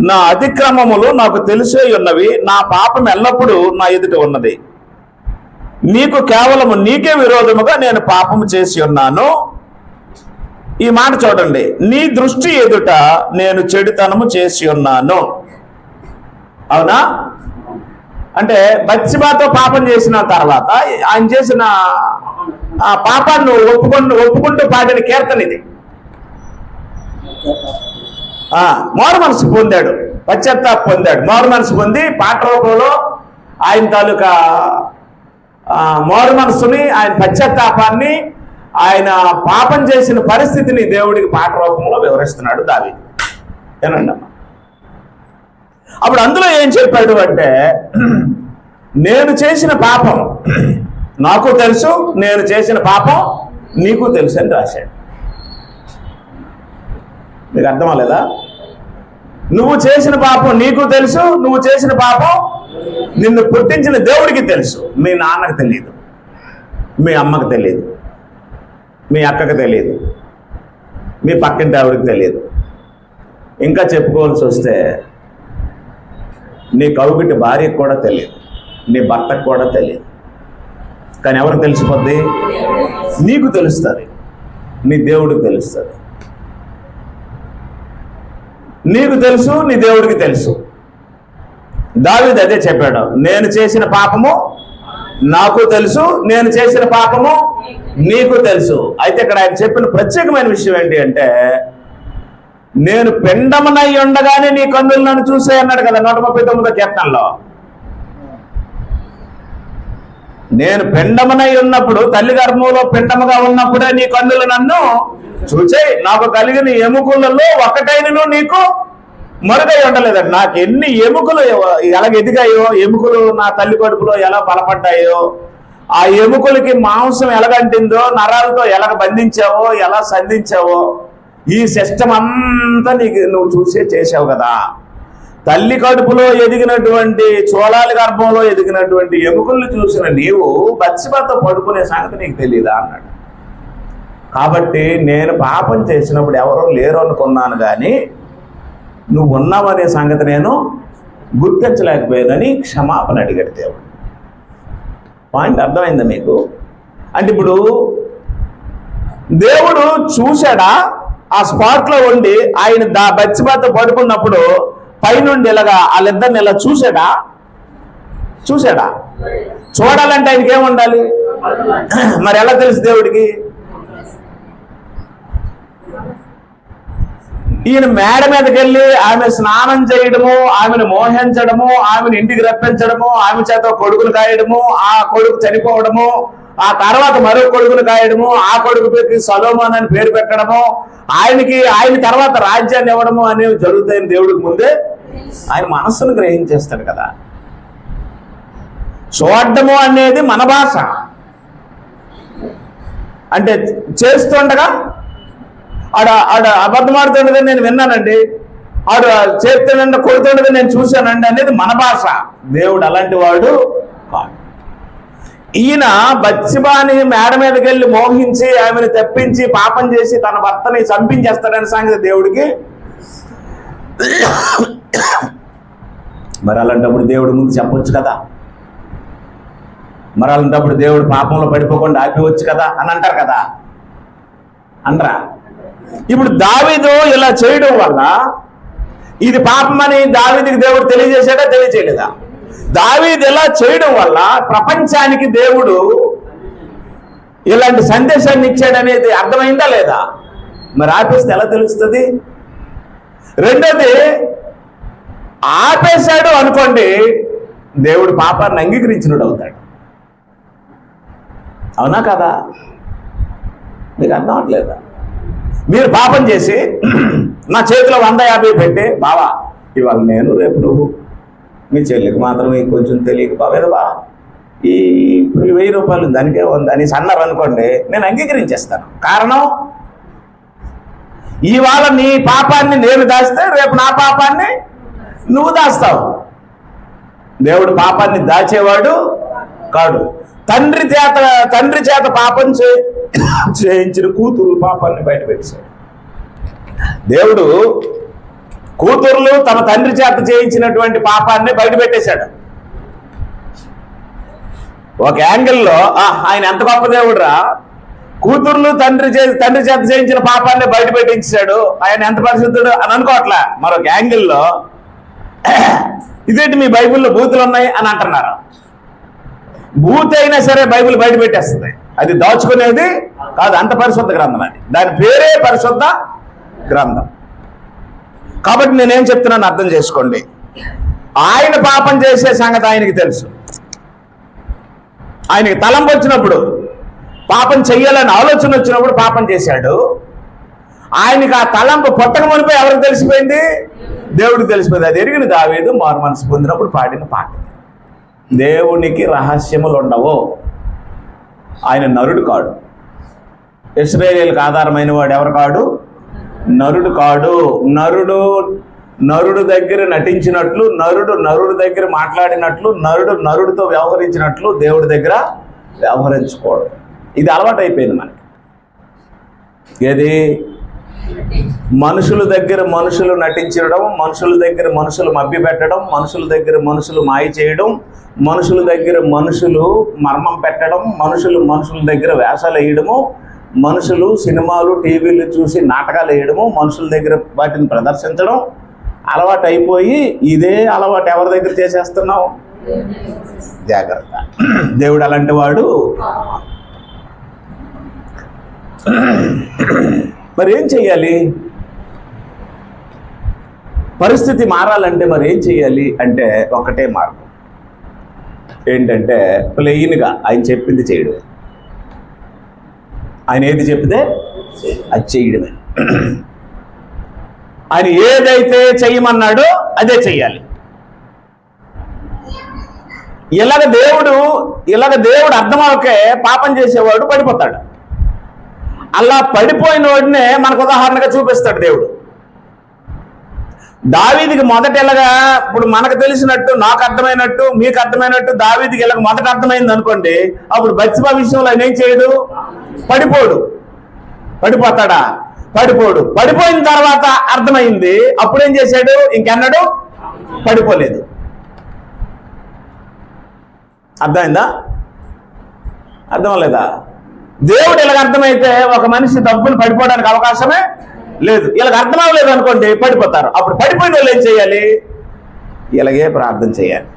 నా అతిక్రమములు నాకు తెలిసే ఉన్నవి, నా పాపం ఎల్లప్పుడూ నా ఎదుట ఉన్నది. నీకు కేవలము నీకే విరోధముగా నేను పాపము చేసి ఉన్నాను. ఈ మాట చూడండి, నీ దృష్టి ఎదుట నేను చెడుతనము చేసి ఉన్నాను. అవునా? అంటే బత్షెబతో పాపం చేసిన తర్వాత ఆయన చేసిన ఆ పాపాన్ని ఒప్పుకుంటూ పాడిన కీర్తన ఇది. మారు మనసు పొందాడు, పశ్చాత్తాప పొందాడు. మారు మనసు పొంది పాట రూపంలో ఆయన తాలూకా మారు మనసుని, ఆయన పశ్చాత్తాపాన్ని, ఆయన పాపం చేసిన పరిస్థితిని దేవుడికి పాట రూపంలో వివరిస్తున్నాడు దావీదు. ఏనండి అమ్మ? అప్పుడు అందులో ఏం చెప్పాడు అంటే నేను చేసిన పాపం నాకు తెలుసు, నేను చేసిన పాపం నీకు తెలుసు అని రాశాడు. మీకు అర్థం అవ్వలేదా? నువ్వు చేసిన పాపం నీకు తెలుసు, నువ్వు చేసిన పాపం నిన్ను పుట్టించిన దేవుడికి తెలుసు. మీ నాన్నకు తెలియదు, మీ అమ్మకు తెలియదు, మీ అక్కకు తెలియదు, మీ పక్కింటి ఆవిడకి తెలియదు. ఇంకా చెప్పుకోవాల్సి వస్తే నీ కౌగిటి భార్యకు కూడా తెలియదు, నీ భర్తకు కూడా తెలియదు. కానీ ఎవరికి తెలిసిపోద్ది? నీకు తెలుస్తుంది, నీ దేవుడికి తెలుస్తుంది. నీకు తెలుసు, నీ దేవుడికి తెలుసు. దావీదు అదే చెప్పాడు, నేను చేసిన పాపము నాకు తెలుసు, నేను చేసిన పాపము నీకు తెలుసు. అయితే ఇక్కడ ఆయన చెప్పిన ప్రత్యేకమైన విషయం ఏంటి అంటే నేను పిండమునై ఉండగానే నీ కన్నులు నన్ను చూసే అన్నాడు కదా 139వ కీర్తనలో. నేను పిండమునై ఉన్నప్పుడు, తల్లి గర్భంలో పిండముగా ఉన్నప్పుడే నీ కన్నులు నన్ను చూసే, నాకు కలిగిన ఎముకలలో ఒకటైనను నీకు మరుగై ఉండలేదండి. నాకు ఎన్ని ఎముకలు ఎలాగ ఎదిగాయో, ఎముకలు నా తల్లి కడుపులో ఎలా బలపడ్డాయో, ఆ ఎముకలకి మాంసం ఎలాగంటిందో, నరాలతో ఎలాగ బంధించావో, ఎలా సంధించావో, ఈ సిస్టమ్ అంతా నువ్వు చూసే చేసావు కదా. తల్లి కడుపులో ఎదిగినటువంటి, చోళాలి గర్భంలో ఎదిగినటువంటి ఎముకలను చూసిన నీవు బత్షెబతో పడుకునే సంగతి నీకు తెలియదా అన్నాడు. కాబట్టి నేను పాపం చేసినప్పుడు ఎవరో లేరు అనుకున్నాను, కానీ నువ్వు ఉన్నావనే సంగతి నేను గుర్తించలేకపోయానని క్షమాపణ అడిగాడు దేవుడు. పాయింట్ అర్థమైందా మీకు? అంటే ఇప్పుడు దేవుడు చూశాడా? ఆ స్పాట్లో ఉండి ఆయన బత్షెబతో పడుకున్నప్పుడు పైనుండి ఇలాగా వాళ్ళిద్దరిని ఇలా చూశాడా? చూడాలంటే ఆయనకి ఏముండాలి? మరి ఎలా తెలుసు దేవుడికి? ఈయన మేడ మీదకి వెళ్ళి ఆమె స్నానం చేయడము, ఆమెను మోహించడము, ఆమెను ఇంటికి రప్పించడము, ఆమె చేత కొడుకును కాయడము, ఆ కొడుకు చనిపోవడము, ఆ తర్వాత మరో కొడుకును కాయడము, ఆ కొడుకు పెట్టి సొలొమోను అని పేరు పెట్టడము, ఆయన తర్వాత రాజ్యాన్ని ఇవ్వడము అనేవి జరుగుతాయని దేవుడికి ముందే ఆయన మనస్సును గ్రహించేస్తాడు కదా. చూడడము అనేది మన భాష. అంటే చేస్తుండగా ఆడ అబద్ధమాడుతుండగా నేను విన్నానండి, ఆడు చేస్తుండ కొడుతుండగా నేను చూశానండి అనేది మన భాష. దేవుడు అలాంటి వాడు కాదు. ఈయన బత్షెబాని మేడ మీదకి వెళ్ళి మోహించి ఆమెను తెప్పించి పాపం చేసి తన భర్తని చంపించేస్తాడనే సంగతి దేవుడికి. మరి అలాంటప్పుడు దేవుడి ముందు చెప్పొచ్చు కదా, మరి అలాంటప్పుడు దేవుడు పాపంలో పడిపోకుండా ఆపివచ్చు కదా అని అంటారు కదా, అనరా? ఇప్పుడు దావీదు ఇలా చేయడం వల్ల ఇది పాపమని దావీదుకి దేవుడు తెలియజేశాడా, తెలియజేయలేదా? దావీదు ఇలా చేయడం వల్ల ప్రపంచానికి దేవుడు ఇలాంటి సందేశాన్ని ఇచ్చాడనేది అర్థమైందా లేదా? మరి ఆపేస్తే ఎలా తెలుస్తుంది? రెండోది, ఆపేశాడు అనుకోండి, దేవుడు పాపాన్ని అంగీకరించినట్టు అవుతాడు. అవునా కదా? మీకు అర్థం అవట్లేదా? మీరు పాపం చేసి నా చేతిలో 150 పెట్టి, బావా ఇవాళ నేను రేపు నువ్వు, మీ చెల్లికి మాత్రమే కొంచెం తెలియక బావేదవా ఈ 1000 రూపాయలు దానికే ఉంది అని అన్నారు అనుకోండి, నేను అంగీకరించేస్తాను. కారణం, ఇవాళ నీ పాపాన్ని నేను దాస్తే రేపు నా పాపాన్ని నువ్వు దాస్తావు. దేవుడు పాపాన్ని దాచేవాడు కాడు. తండ్రి చేత పాపం చేయించిన కూతురు పాపాన్ని బయటపెట్టాడు. దేవుడు కూతుర్లు తమ తండ్రి చేత చేయించినటువంటి పాపాన్ని బయటపెట్టేశాడు. ఒక యాంగిల్లో ఆయన ఎంత గొప్ప దేవుడురా, కూతుర్లు తండ్రి చేత చేయించిన పాపాన్ని బయటపెట్టించాడు, ఆయన ఎంత పరిశుద్ధుడు అని అనుకోవట్లే. మరొక యాంగిల్లో ఇదేంటి మీ బైబిల్లో బూతులు ఉన్నాయి అని అంటున్నారు. బూత్ అయినా సరే బైబిల్ బయట పెట్టేస్తుంది, అది దాచుకునేది కాదు. అంత పరిశుద్ధ గ్రంథం అది, దాని పేరే పరిశుద్ధ గ్రంథం. కాబట్టి నేనేం చెప్తున్నాను అర్థం చేసుకోండి. ఆయన పాపం చేసే సంగతి ఆయనకి తెలుసు. ఆయనకి తలంపు వచ్చినప్పుడు, పాపం చెయ్యాలని ఆలోచన వచ్చినప్పుడు పాపం చేశాడు. ఆయనకి ఆ తలంపు పొట్టక మునిపై ఎవరికి తెలిసిపోయింది? దేవుడికి తెలిసిపోయింది. అది ఎరిగిన దావీదు మారు మనసు పొందినప్పుడు పాడిన పాట. దేవునికి రహస్యములు ఉండవు. ఆయన నరుడు కాడు. ఇశ్రాయేలుకు ఆధారమైన వాడు ఎవరు కాడు? నరుడు కాడు. నరుడు దగ్గర నటించినట్లు, నరుడు దగ్గర మాట్లాడినట్లు, నరుడితో వ్యవహరించినట్లు దేవుడి దగ్గర వ్యవహరించుకోవడం, ఇది అలవాటు అయిపోయింది మనకి. ఏది? మనుషుల దగ్గర మనుషులు నటించడం, మనుషుల దగ్గర మనుషులు మభ్యపెట్టడం, మనుషుల దగ్గర మనుషులు మాయ చేయడం, మనుషుల దగ్గర మనుషులు మర్మం పెట్టడం, మనుషుల దగ్గర వేషాలు వేయడము, మనుషులు సినిమాలు టీవీలు చూసి నాటకాలు వేయడము, మనుషుల దగ్గర వాటిని ప్రదర్శించడం అలవాటు అయిపోయి, ఇదే అలవాటు ఎవరి దగ్గర చేసేస్తున్నావు? జాగ్రత్త. దేవుడు అలాంటి వాడు. మరి ఏం చెయ్యాలి? పరిస్థితి మారాలంటే మరి ఏం చెయ్యాలి అంటే ఒకటే మార్గం. ఏంటంటే ప్లెయిన్గా ఆయన చెప్పింది చేయడమే. ఆయన ఏది చెప్తే అది చేయడమే. ఆయన ఏదైతే చెయ్యమన్నాడో అదే చెయ్యాలి. ఇలాగ దేవుడు అర్థమవకే పాపం చేసేవాడు పడిపోతాడు. అలా పడిపోయిన వాడినే మనకు ఉదాహరణగా చూపిస్తాడు దేవుడు. దావీదికి మొదట ఎలాగా, ఇప్పుడు మనకు తెలిసినట్టు, నాకు అర్థమైనట్టు, మీకు అర్థమైనట్టు దావీదికి ఇలాగ మొదట అర్థమైంది అనుకోండి, అప్పుడు బత్షెబా విషయంలో ఆయన ఏం చేయడు? పడిపోతాడా? పడిపోయిన తర్వాత అర్థమైంది, అప్పుడేం చేశాడు? ఇంకెన్నడు పడిపోలేదు. అర్థమైందా? అర్థం లేదా? దేవుడు ఇలాగ అర్థమైతే ఒక మనిషి డబ్బులు పడిపోవడానికి అవకాశమే లేదు. ఇలాగ అర్థం అవ్వలేదు అనుకోండి, పడిపోతారు. అప్పుడు పడిపోయిన వాళ్ళు ఏం చేయాలి? ఇలాగే ప్రార్థన చేయాలి.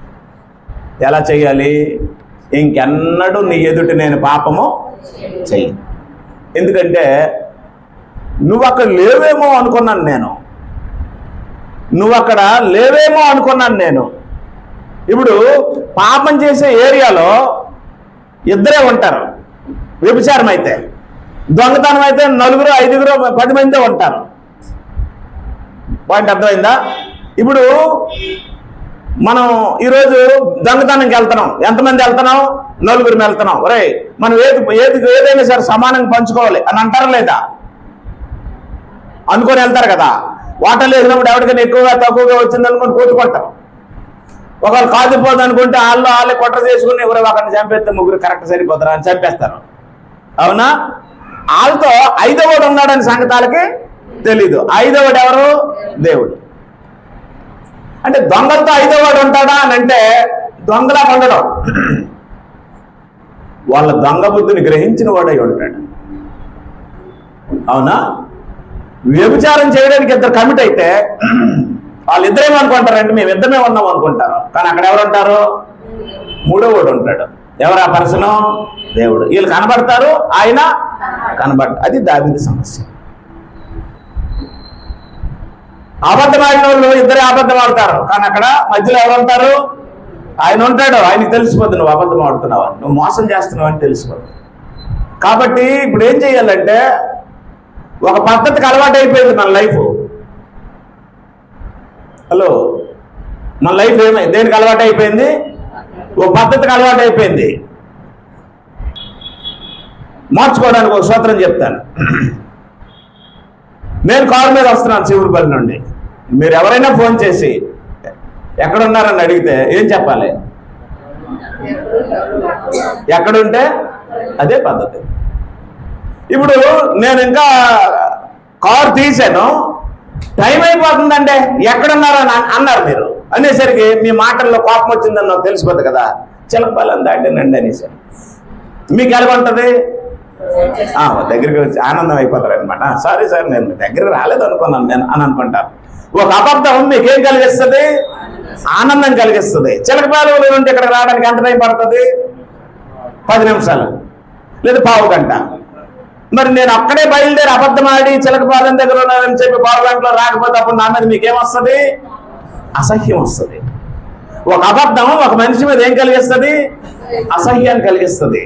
ఎలా చేయాలి? ఇంకెన్నడూ నీ ఎదుట నేను పాపము చెయ్యి. ఎందుకంటే నువ్వు అక్కడ లేవేమో అనుకున్నాను నేను, నువ్వు అక్కడ లేవేమో అనుకున్నాను నేను. ఇప్పుడు పాపం చేసే ఏరియాలో ఇద్దరే ఉంటారు. వ్యభిచారం అయితే, దొంగతనం అయితే 4, 5, 10 మందే ఉంటారు. పాయింట్ అర్థమైందా? ఇప్పుడు మనం ఈరోజు దొంగతనంకి వెళ్తున్నాం. ఎంతమంది వెళ్తున్నాం? 4 వెళ్తున్నాం. ఒరే మనం ఏదైనా సరే సమానంగా పంచుకోవాలి అని అంటారా లేదా? అనుకొని వెళ్తారు కదా. వాటర్లో వేసినప్పుడు ఎవరికైనా ఎక్కువగా తక్కువగా వచ్చిందనుకొని కొట్టుకుంటారు. ఒకళ్ళు కాదుపోదు అనుకుంటే వాళ్ళే కొట్ట చేసుకుని ఎవరో ఒకరిని చంపేస్తే 3 కరెక్ట్ సరిపోతారు అని చంపేస్తారు. అవునా? వాళ్ళతో 5వవాడు ఉన్నాడని సంగతాలకి తెలీదు. 5వవాడు ఎవరు? దేవుడు. అంటే దొంగలతో 5వవాడు ఉంటాడా అని అంటే దొంగలా ఉండడం. వాళ్ళ దొంగ బుద్ధిని గ్రహించిన వాడై ఉంటాడు. అవునా? వ్యభిచారం చేయడానికి ఇద్దరు కమిట్ అయితే వాళ్ళిద్దరేమో అనుకుంటారండి, మేము ఇద్దరమే ఉన్నాం అనుకుంటారు. కానీ అక్కడ ఎవరు ఉంటారు? 3వవాడు ఉంటాడు. ఎవరు ఆ పర్సను? దేవుడు. వీళ్ళు కనబడతారు, ఆయన కనబడతారు. అది దావీదు సమస్య. అబద్ధం ఆడిన వాళ్ళు ఇద్దరే అబద్ధం ఆడతారు, కానీ అక్కడ మధ్యలో ఎవరు ఉంటారు? ఆయన ఉంటాడు. ఆయనకి తెలిసిపోద్దు నువ్వు అబద్ధం ఆడుతున్నావు, నువ్వు మోసం చేస్తున్నావు అని తెలిసిపోద్దు. కాబట్టి ఇప్పుడు ఏం చెయ్యాలంటే, ఒక పద్ధతికి అలవాటు అయిపోయింది మన లైఫ్. హలో, మన లైఫ్ దేనికి అలవాటు అయిపోయింది? ఒక పద్ధతికి అలవాటు అయిపోయింది. మార్చుకోవడానికి ఒక సూత్రం చెప్తాను. నేను కారు మీద వస్తున్నాను చివురుపల్లి నుండి. మీరు ఎవరైనా ఫోన్ చేసి ఎక్కడున్నారని అడిగితే ఏం చెప్పాలి? ఎక్కడుంటే అదే పద్ధతి. ఇప్పుడు నేను ఇంకా కారు తీసాను, టైం అయిపోతుందంటే ఎక్కడున్నారని అన్నారు మీరు అనేసరికి మీ మాటల్లో కోపం వచ్చిందని నాకు తెలిసిపోతుంది కదా. చిలకపాలెం దాటినండి అనేసారు. మీకు ఎలా ఉంటుంది? దగ్గరికి వచ్చి ఆనందం అయిపోతారు అనమాట. సారీ సార్, నేను దగ్గర రాలేదు అనుకున్నాను నేను అని అనుకుంటారు. ఒక అబద్ధం మీకేం కలిగిస్తుంది? ఆనందం కలిగిస్తుంది. చిలకపాలెం నుండి ఇక్కడ రావడానికి ఎంత టైం పడుతుంది? 10 నిమిషాలు లేదా పావు గంట. మరి నేను అక్కడే బయలుదేరి అబద్ధం ఆడి చిలకపాలెం దగ్గర ఉన్నానని చెప్పి పావు గంటలో రాకపోతే అప్పుడు నా మీద మీకేమొస్తుంది? అసహ్యం వస్తుంది. ఒక అబద్ధం ఒక మనిషి మీద ఏం కలిగిస్తుంది? అసహ్యాన్ని కలిగిస్తుంది.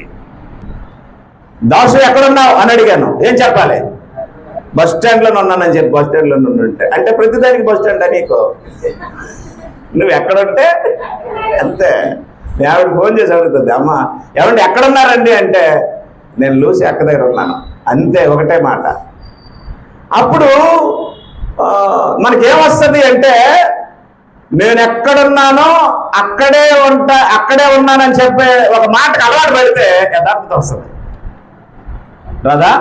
దాసు ఎక్కడున్నావు అని అడిగాను, ఏం చెప్పాలి? బస్ స్టాండ్లో ఉన్నానని చెప్పి బస్ స్టాండ్లో ఉంటే అంటే ప్రతిదానికి బస్ స్టాండ్ నీకు. నువ్వు ఎక్కడుంటే అంతే. మీ ఆవిడ ఫోన్ చేసి అడుగుతుంది, అమ్మ ఏమంటే ఎక్కడున్నారండి అంటే నేను లూసి అక్క దగ్గర ఉన్నాను, అంతే, ఒకటే మాట. అప్పుడు మనకేమొస్తుంది అంటే, నేను ఎక్కడున్నానో అక్కడే ఉన్నానని చెప్పే ఒక మాటకు అలవాటు పడితే యథార్థత వస్తుంది రాదా?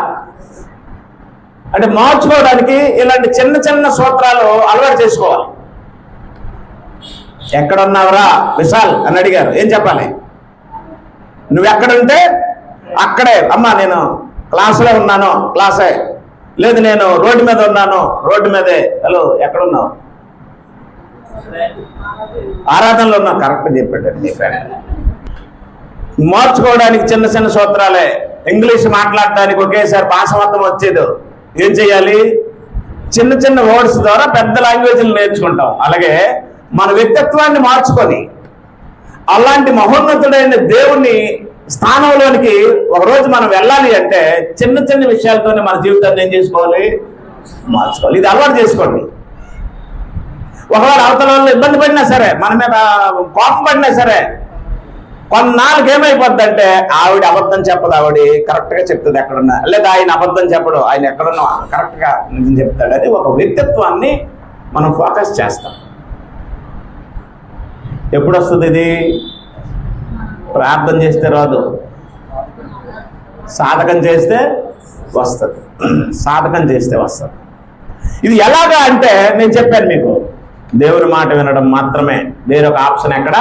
అంటే మార్చుకోవడానికి ఇలాంటి చిన్న చిన్న సూత్రాలు అలవాటు చేసుకోవాలి. ఎక్కడున్నావురా విశాల్ అని అడిగారు, ఏం చెప్పాలి? నువ్వు ఎక్కడుంటే అక్కడే. అమ్మ నేను క్లాసులో ఉన్నాను, క్లాసే. లేదు నేను రోడ్డు మీద ఉన్నాను, రోడ్డు మీదే. హలో ఎక్కడున్నావు? ఆరాధనలో ఉన్నావు. కరెక్ట్ చెప్పాడు మీ ఫ్రెండ్. మార్చుకోవడానికి చిన్న చిన్న సూత్రాలే. ఇంగ్లీష్ మాట్లాడడానికి ఒకేసారి భాష మొత్తం వచ్చేది. ఏం చేయాలి? చిన్న చిన్న వర్డ్స్ ద్వారా పెద్ద లాంగ్వేజ్లు నేర్చుకుంటాం. అలాగే మన వ్యక్తిత్వాన్ని మార్చుకొని అలాంటి మహోన్నతుడైన దేవుని స్థానంలోనికి ఒకరోజు మనం వెళ్ళాలి అంటే చిన్న చిన్న విషయాలతోనే మన జీవితాన్ని ఏం చేసుకోవాలి? మార్చుకోవాలి. ఇది అలవాటు చేసుకోండి. ఒకవేళ అవతల వాళ్ళు ఇబ్బంది పడినా సరే, మన మీద కోపం పడినా సరే, కొన్నాళ్ళకి ఏమైపోద్ది అంటే ఆవిడ అబద్ధం చెప్పదు, ఆవిడ కరెక్ట్గా చెప్తుంది ఎక్కడున్నా. లేదా ఆయన అబద్ధం చెప్పడు, ఆయన ఎక్కడున్నా కరెక్ట్గా నిజం చెప్తాడు. అని ఒక వ్యక్తిత్వాన్ని మనం ఫోకస్ చేస్తాం. ఎప్పుడు వస్తుంది ఇది? ప్రార్థన చేస్తే రాదు, సాధకం చేస్తే వస్తుంది. సాధకం చేస్తే వస్తుంది. ఇది ఎలాగా అంటే నేను చెప్పాను మీకు, దేవుని మాట వినడం మాత్రమే, వేరొక ఆప్షన్ ఎక్కడ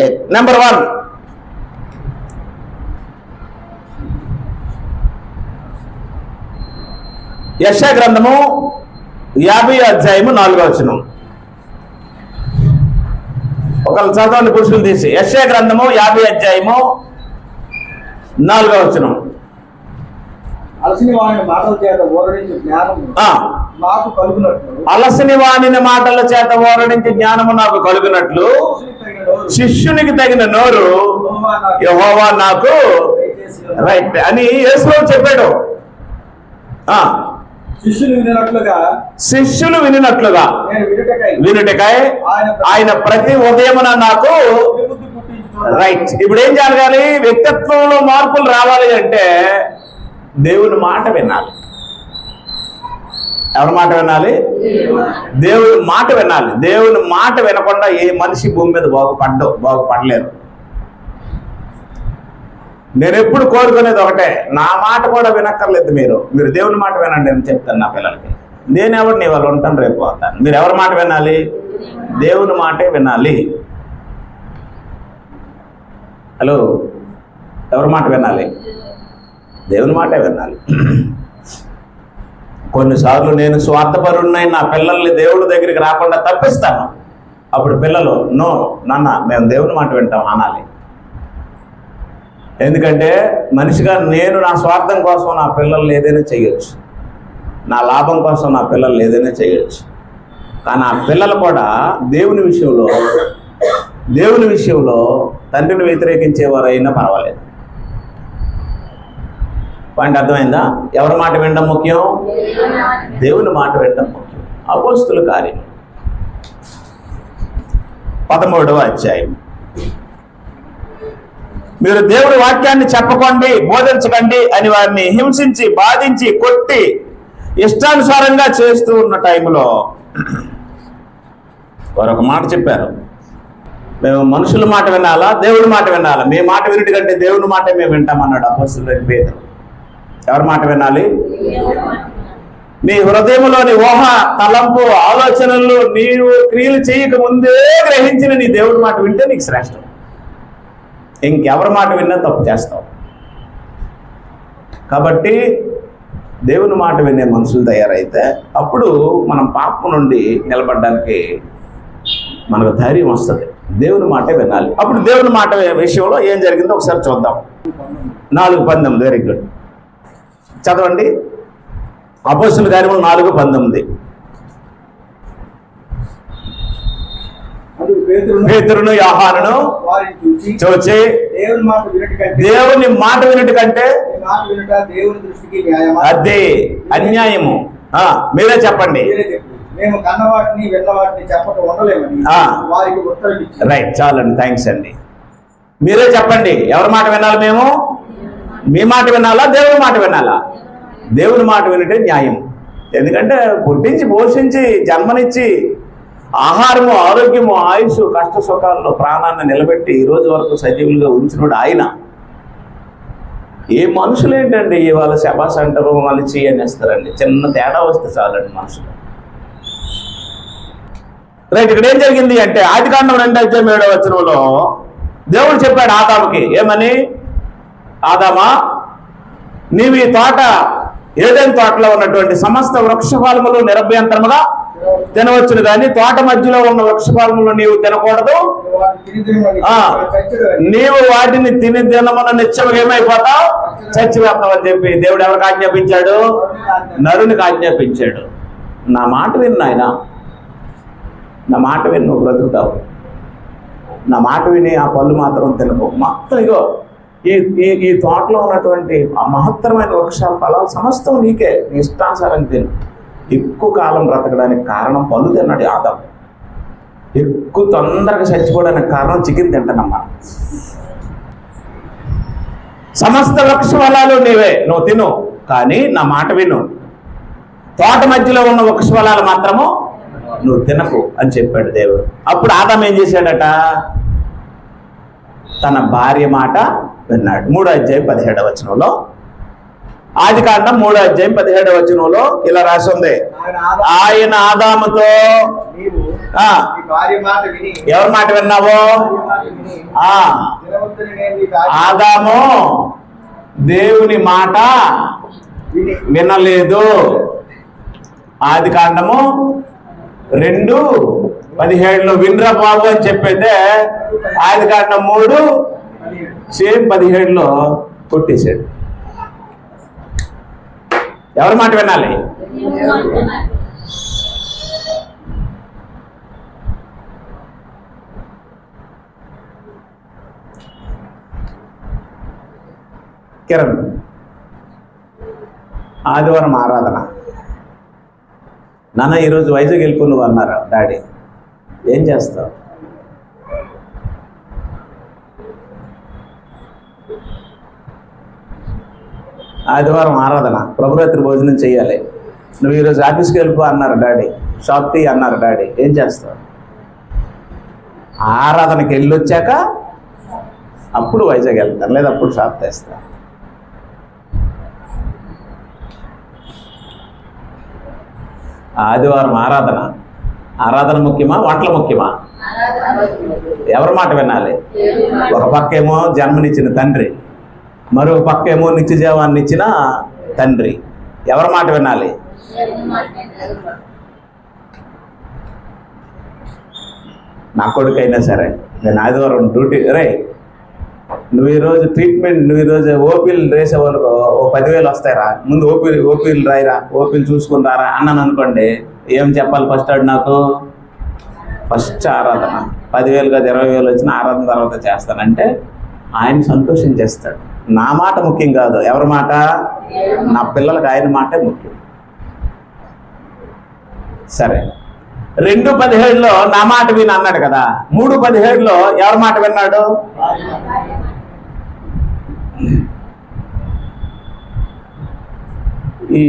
లేదు. నెంబర్ 1, యెషయా గ్రంథము 50వ అధ్యాయము 4వ వచనం. ఒకళ్ళు చదవండి పురుషులు తీసి. యెషయా గ్రంథము 50వ అధ్యాయము 4వ వచనం.
అలసిని వాని మాటల చేత ఓరడించు జ్ఞానము
ఆ,
నాకు కలుగునట్లు
అలసిని వాణిని మాటల చేత ఓరడించి జ్ఞానము నాకు కలుగునట్లు శిష్యునికి తగిన నోరు యెహోవా నాకు రైట్ అని యేసు చెప్పాడు. ఆ,
శిష్యులు వినినట్లుగా
శిష్యులు వినినట్లుగా
నేను
వినుటకై ఆయన ప్రతి ఉదయమున నాకు
బుద్ధి పుట్టించు
రైట్. ఇప్పుడు ఏం జరగాలి? వ్యక్తిత్వంలో మార్పులు రావాలి అంటే దేవుని మాట వినాలి. ఎవరి మాట వినాలి? దేవుని మాట వినాలి. దేవుని మాట వినకుండా ఏ మనిషి భూమి మీద బాగుపడలేరు. నేను ఎప్పుడు కోరుకునేది ఒకటే, నా మాట కూడా వినక్కర్లేదు. మీరు దేవుని మాట వినండి అని చెప్తాను నా పిల్లలకి. నేను ఎవరు నీ వాళ్ళు ఉంటాను, రేపు పోతాను. మీరు ఎవరి మాట వినాలి? దేవుని మాటే వినాలి. హలో, ఎవరి మాట వినాలి? దేవుని మాటే వినాలి. కొన్నిసార్లు నేను స్వార్థపరుడినై నా పిల్లల్ని దేవుడి దగ్గరికి రాకుండా తప్పిస్తాను. అప్పుడు పిల్లలు నో నాన్న మేము దేవుని మాట వింటాం అనాలి. ఎందుకంటే మనిషిగా నేను నా స్వార్థం కోసం నా పిల్లల్ని ఏదైనా చేయొచ్చు, నా లాభం కోసం నా పిల్లల్ని ఏదైనా చేయొచ్చు. కానీ ఆ పిల్లలు కూడా దేవుని విషయంలో తండ్రిని వ్యతిరేకించేవారైనా పర్వాలేదు. పాయింట్ అర్థమైందా? ఎవరి మాట వినడం ముఖ్యం? దేవుని మాట వినడం ముఖ్యం. అపోస్తుల కార్యం 13వ అధ్యాయం. మీరు దేవుడి వాక్యాన్ని చెప్పకండి, బోధించకండి అని వారిని హింసించి, బాధించి, కొట్టి ఇష్టానుసారంగా చేస్తూ ఉన్న టైంలో వారు ఒక మాట చెప్పారు. మేము మనుషుల మాట వినాలా, దేవుడి మాట వినాలా? మీ మాట వినటి కంటే దేవుని మాటే మేము వింటామన్నాడు అపోస్తలుడైన పేతురు. ఎవరి మాట వినాలి? నీ హృదయంలోని ఊహ, తలంపు, ఆలోచనలు నీవు క్రియలు చేయక ముందే గ్రహించిన నీ దేవుడి మాట వింటే నీకు శ్రేష్టం. ఇంకెవరి మాట విన్నా తప్పు చేస్తావు. కాబట్టి దేవుని మాట వినే మనుషులు తయారైతే అప్పుడు మనం పాపం నుండి నిలబడడానికి మనకు ధైర్యం వస్తుంది. దేవుని మాటే వినాలి. అప్పుడు దేవుని మాట విషయంలో ఏం జరిగిందో ఒకసారి చూద్దాం. 4:19. వెరీ గుడ్, చదవండి. అపోస్తలుల కార్యములు 4:19. పేతురును యోహానును చూచి దేవుని మాట వినటి కంటే అదే అన్యాయము. మీరే చెప్పండి.
మేము కన్నవాటిని విన్నవాటిని చెప్పక ఉండలేమని వారికి ఉత్తరం ఇచ్చారు.
రైట్, చాలండి, థ్యాంక్స్ అండి. మీరే చెప్పండి, ఎవరి మాట వినాలి? మేము మీ మాట వినాలా, దేవుని మాట వినాలా? దేవుని మాట వినటే న్యాయం. ఎందుకంటే పుట్టించి, పోషించి, జన్మనిచ్చి, ఆహారము, ఆరోగ్యము, ఆయుష్, కష్ట సుఖాల్లో ప్రాణాన్ని నిలబెట్టి ఈ రోజు వరకు సజీవులుగా ఉంచినోడు ఆయన. ఏ మనుషులు ఏంటండి ఇవాళ శబాస్ అంటారు, వాళ్ళు చేయనేస్తారండి. చిన్న తేడా వస్తే చాలండి మనుషులు. రైట్, ఇక్కడ ఏం జరిగింది అంటే ఆదికాండం 2:7 దేవుడు చెప్పాడు ఆదాముకి ఏమని? ఆదామా, నీవు ఈ తోట, ఏదైనా తోటలో ఉన్నటువంటి సమస్త వృక్షఫలములు నిరభ్యంతరముగా తినవచ్చును, కానీ తోట మధ్యలో ఉన్న వృక్షఫలములు నీవు తినకూడదు. నీవు వాటిని తిని తినమన్న నిత్యముగా ఏమైపోతావు? చచ్చిపోతావు అని చెప్పి దేవుడు ఎవరికి ఆజ్ఞాపించాడు? నరునికి ఆజ్ఞాపించాడు. నా మాట విను ఆయన, నా మాట విని నువ్వు బ్రతుకుతావు. నా మాట విని ఆ పళ్ళు మాత్రం తినకు. మొత్తం ఇగో ఈ తోటలో ఉన్నటువంటి ఆ మహత్తరమైన వృక్షాల ఫలాలు సమస్తం నీకే, నీ ఇష్టానుసారం తిను. ఎక్కువ కాలం బ్రతకడానికి కారణం పళ్ళు తిన్నాడు ఆదాము. ఎక్కువ తొందరగా చచ్చిపోవడానికి కారణం చికెన్ తింటానమ్మా. సమస్త వృక్ష ఫలాలు నీవే, నువ్వు తిను, కానీ నా మాట విను. తోట మధ్యలో ఉన్న వృక్ష ఫలాలు మాత్రము నువ్వు తినకు అని చెప్పాడు దేవుడు. అప్పుడు ఆదాము ఏం చేశాడట? తన భార్య మాట విన్నాడు. 3:17 ఆదికాండం 3:17 ఇలా రాసి ఉంది. ఆయన ఆదాముతో ఎవరి మాట విన్నావో? ఆదాము దేవుని మాట వినలేదు. ఆదికాండము 2:17 వినరా బాబు అని చెప్పైతే ఆదికాండం 3:17 కొట్టేశాడు. ఎవరి మాట వినాలి? కిరణ్, ఆదివారం ఆరాధన. నాన్న ఈరోజు వైజాగ్ వెళ్ళిపో నువ్వు అన్నారు డాడీ. ఏం చేస్తావు? ఆదివారం ఆరాధన, ప్రభురాత్రి భోజనం చేయాలి. నువ్వు ఈరోజు ఆఫీస్కి వెళ్ళిపో అన్నారు డాడీ. షాప్ తీ అన్నారు డాడీ. ఏం చేస్తావు? ఆరాధనకి వెళ్ళొచ్చాక అప్పుడు వైజాగ్ వెళ్తాను, లేదా అప్పుడు షాప్ తెస్తాను. ఆదివారం ఆరాధన. ఆరాధన ముఖ్యమా, వంటలు ముఖ్యమా? ఎవరి మాట వినాలి? ఒక పక్కేమో జన్మనిచ్చిన తండ్రి, మరొక పక్కేమో నిత్య జీవాన్ని ఇచ్చిన తండ్రి. ఎవరి మాట వినాలి? నా కొడుకైనా సరే నేను ఆదివారం డ్యూటీ, రే నువ్వు ఈరోజు ట్రీట్మెంట్, నువ్వు ఈరోజు ఓపీలు వేసే వాళ్ళకు ఓ 10,000 వస్తాయిరా, ముందు ఓపీలు రాయిరా, ఓపీలు చూసుకుని రారా అన్నాను అనుకోండి. ఏం చెప్పాలి ఫస్ట్? నాకు ఫస్ట్ ఆరాధన. 10,000 కాదు 20,000 వచ్చిన ఆరాధన తర్వాత చేస్తానంటే ఆయన సంతోషించేస్తాడు. నా మాట ముఖ్యం కాదు. ఎవరి మాట? నా పిల్లలకు ఆయన మాటే ముఖ్యం. సరే, 2:17లో నా మాట విని అన్నాడు కదా. 3:17లో ఎవరి మాట విన్నాడు? ఈ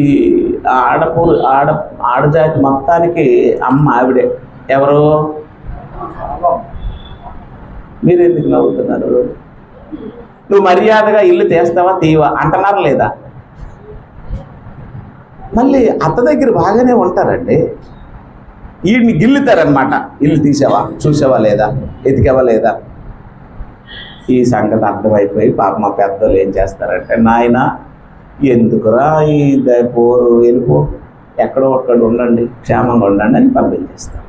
ఆడజాతి మొత్తానికి అమ్మ ఆవిడే. ఎవరు? మీరు ఎందుకు నవ్వుతున్నారు? నువ్వు మర్యాదగా ఇల్లు తీస్తావా తీవా అంటున్నారు లేదా? మళ్ళీ అత్త దగ్గర బాగానే ఉంటారండి. వీడిని గిల్లుతారనమాట. ఇల్లు తీసావా, చూసావా లేదా, ఎతికావా లేదా? ఈ సంగతి అర్థమైపోయి పాప మా పెద్దలు ఏం చేస్తారంటే, నాయన ఎందుకురా ఈ పోరు, వెళ్ళిపో, ఎక్కడో ఒక్కడ ఉండండి, క్షేమంగా ఉండండి అని పంపించేస్తారు.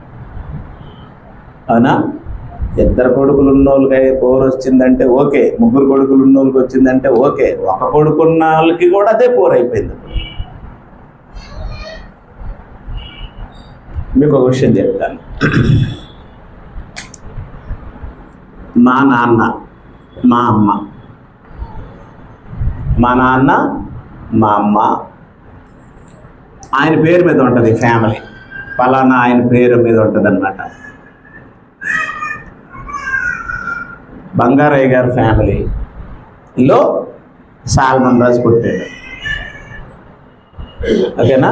అవునా? 2 కొడుకులు ఉన్నోళ్ళకి పోరు వచ్చిందంటే ఓకే, 3 కొడుకులు ఉన్నోళ్ళకి వచ్చిందంటే ఓకే, 1 కొడుకున్న వాళ్ళకి కూడా అదే పోరు అయిపోయింది. మీకు ఒక విషయం చెప్తాను. మా నాన్న, మా అమ్మ, మా నాన్న, మా అమ్మ, ఆయన పేరు మీద ఉంటుంది ఫ్యామిలీ, పలానా ఆయన పేరు మీద ఉంటుంది అన్నమాట. బంగారయ్య గారి ఫ్యామిలీలో సాల్మన్ రాజు పుట్టాడు. ఓకేనా?